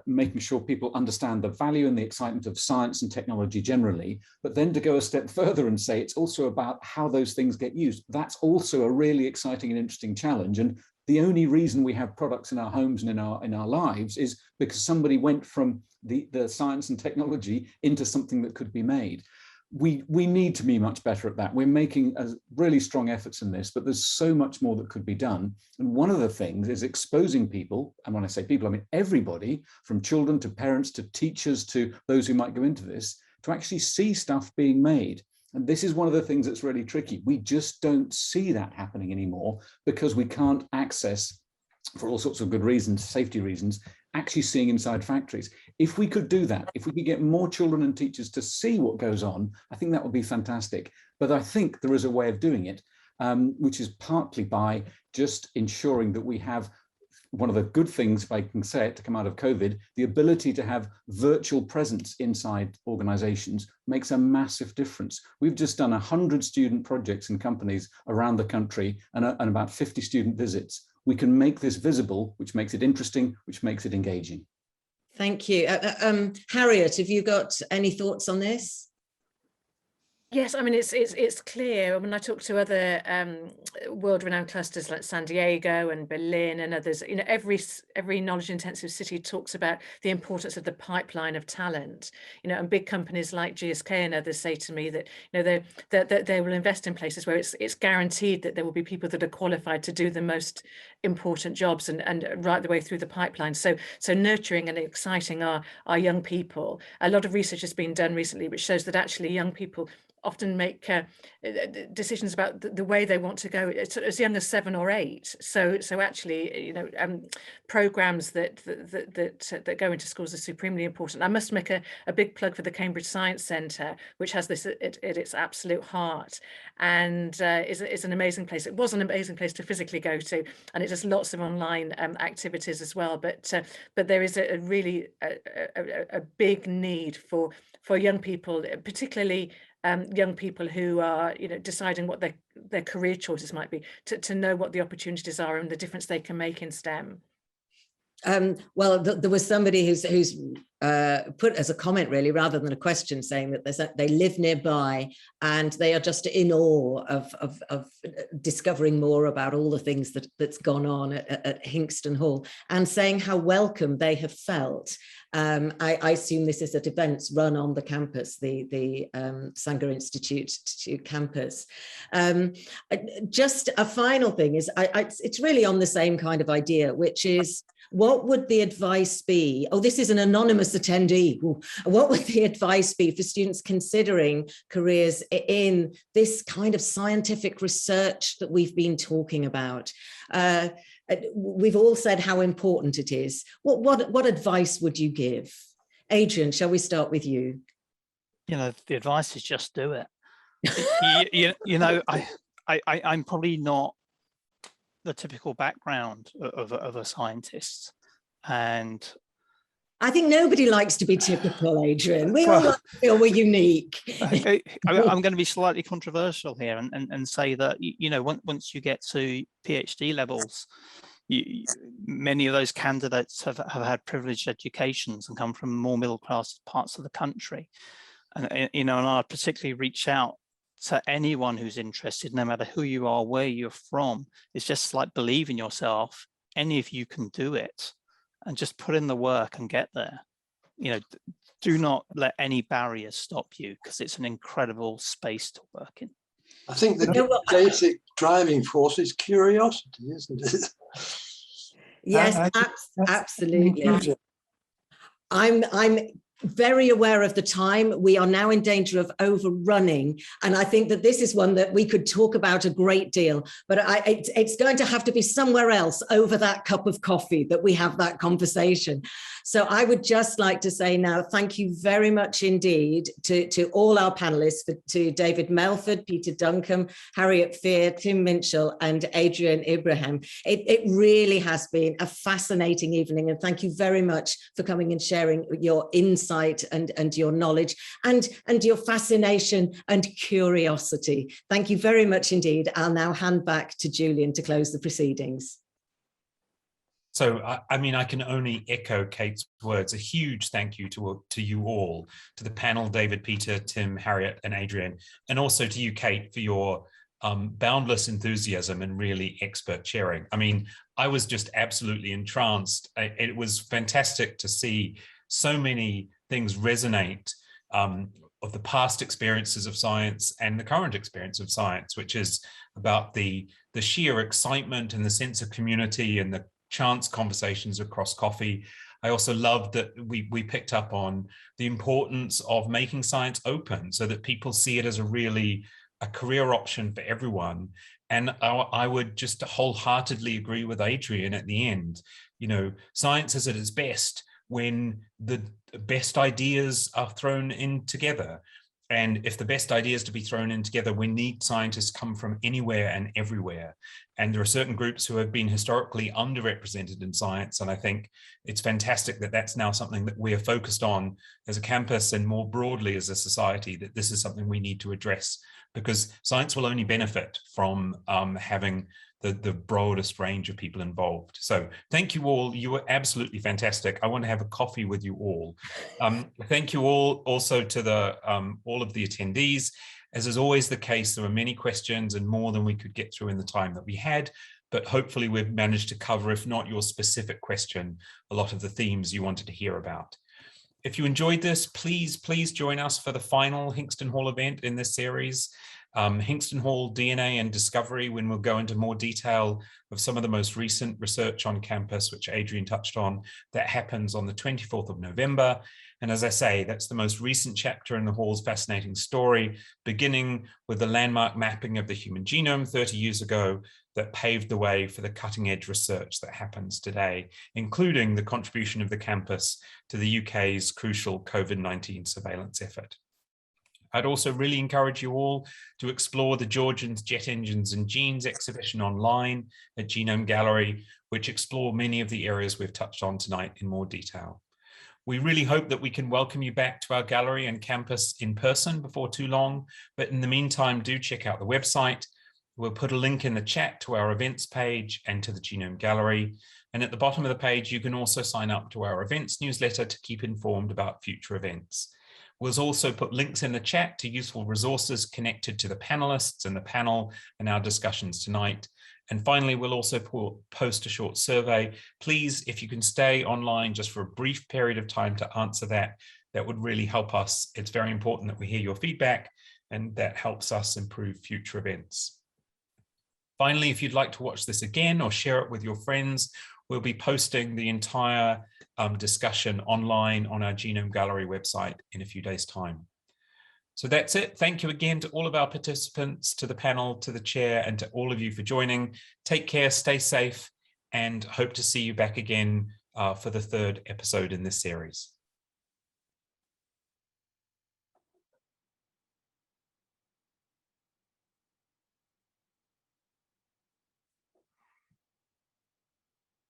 making sure people understand the value and the excitement of science and technology generally, but then to go a step further and say it's also about how those things get used. That's also a really exciting and interesting challenge. And the only reason we have products in our homes and in our lives is because somebody went from the science and technology into something that could be made. We need to be much better at that. We're making really strong efforts in this, but there's so much more that could be done. And one of the things is exposing people, and when I say people, I mean everybody, from children to parents to teachers to those who might go into this, to actually see stuff being made. And this is one of the things that's really tricky. We just don't see that happening anymore because we can't access, for all sorts of good reasons, safety reasons, actually seeing inside factories. If we could do that, if we could get more children and teachers to see what goes on, I think that would be fantastic. But I think there is a way of doing it, which is partly by just ensuring that we have one of the good things, if I can say it, to come out of COVID, the ability to have virtual presence inside organizations makes a massive difference. We've just done 100 student projects in companies around the country and about 50 student visits. We can make this visible, which makes it interesting, which makes it engaging. Thank you. Harriet, have you got any thoughts on this? Yes, I mean, it's clear when I talk to other world-renowned clusters like San Diego and Berlin and others, you know, every knowledge-intensive city talks about the importance of the pipeline of talent, you know, and big companies like GSK and others say to me that, you know, they will invest in places where it's guaranteed that there will be people that are qualified to do the most important jobs and right the way through the pipeline. So nurturing and exciting our young people. A lot of research has been done recently which shows that actually young people often make decisions about the way they want to go as young as 7 or 8. So actually, you know, programs that go into schools are supremely important. I must make a big plug for the Cambridge Science Centre, which has this at its absolute heart, and is an amazing place. It was an amazing place to physically go to, and it does lots of online activities as well. But there is a really big need for young people, particularly young people who are, you know, deciding what their career choices might be, to know what the opportunities are and the difference they can make in STEM. Well, there was somebody who's put as a comment, really, rather than a question, saying that they live nearby and they are just in awe of discovering more about all the things that's gone on at Hingston Hall, and saying how welcome they have felt. I assume this is at events run on the campus, the Sanger Institute campus. Just a final thing is, it's really on the same kind of idea, which is, what would the advice be? Oh, this is an anonymous attendee. Ooh. What would the advice be for students considering careers in this kind of scientific research that we've been talking about? We've all said how important it is. What advice would you give? Adrian, shall we start with you? You know, the advice is just do it. you know, I'm probably not the typical background of a scientist, and I think nobody likes to be typical, Adrian. We all like to feel we're unique. I'm going to be slightly controversial here and say that, you know, once you get to PhD levels, many of those candidates have had privileged educations and come from more middle class parts of the country, and you know, and I particularly reach out to anyone who's interested, no matter who you are, where you're from. It's just like, believe in yourself. Any of you can do it, and just put in the work and get there. You know, do not let any barriers stop you, because it's an incredible space to work in. I think the basic driving force is curiosity, isn't it? Yes, absolutely. I'm very aware of the time. We are now in danger of overrunning. And I think that this is one that we could talk about a great deal, but it's going to have to be somewhere else over that cup of coffee that we have that conversation. So I would just like to say now, thank you very much indeed to all our panelists, to David Melfort, Peter Duncan, Harriet Fear, Tim Minchell, and Adrian Ibrahim. It really has been a fascinating evening, and thank you very much for coming and sharing your insight and your knowledge and your fascination and curiosity. Thank you very much indeed. I'll now hand back to Julian to close the proceedings. So, I mean, I can only echo Kate's words. A huge thank you to you all, to the panel, David, Peter, Tim, Harriet, and Adrian, and also to you, Kate, for your boundless enthusiasm and really expert sharing. I mean, I was just absolutely entranced. It was fantastic to see so many things resonate of the past experiences of science and the current experience of science, which is about the sheer excitement and the sense of community and the chance conversations across coffee. I also loved that we picked up on the importance of making science open so that people see it as a career option for everyone. And I would just wholeheartedly agree with Adrian at the end. You know, science is at its best when the best ideas are thrown in together. And if the best ideas to be thrown in together, we need scientists come from anywhere and everywhere. And there are certain groups who have been historically underrepresented in science. And I think it's fantastic that that's now something that we are focused on as a campus and more broadly as a society, that this is something we need to address, because science will only benefit from having the broadest range of people involved. So thank you all. You were absolutely fantastic. I want to have a coffee with you all. Thank you all also to all of the attendees. As is always the case, there were many questions and more than we could get through in the time that we had, but hopefully we've managed to cover, if not your specific question, a lot of the themes you wanted to hear about. If you enjoyed this, please join us for the final Hinxton Hall event in this series. Hinxton Hall DNA and Discovery, when we'll go into more detail of some of the most recent research on campus, which Adrian touched on. That happens on the 24th of November. And as I say, that's the most recent chapter in the Hall's fascinating story, beginning with the landmark mapping of the human genome 30 years ago that paved the way for the cutting edge research that happens today, including the contribution of the campus to the UK's crucial COVID-19 surveillance effort. I'd also really encourage you all to explore the Georgians, Jet Engines and Genes exhibition online at Genome Gallery, which explore many of the areas we've touched on tonight in more detail. We really hope that we can welcome you back to our gallery and campus in person before too long, but in the meantime, do check out the website. We'll put a link in the chat to our events page and to the Genome Gallery. And at the bottom of the page, you can also sign up to our events newsletter to keep informed about future events. We'll also put links in the chat to useful resources connected to the panelists and the panel and our discussions tonight. And finally, we'll also post a short survey. Please, if you can stay online just for a brief period of time to answer that, that would really help us. It's very important that we hear your feedback, and that helps us improve future events. Finally, if you'd like to watch this again or share it with your friends, we'll be posting the entire discussion online on our Genome Gallery website in a few days' time. So that's it. Thank you again to all of our participants, to the panel, to the chair, and to all of you for joining. Take care, stay safe, and hope to see you back again for the third episode in this series.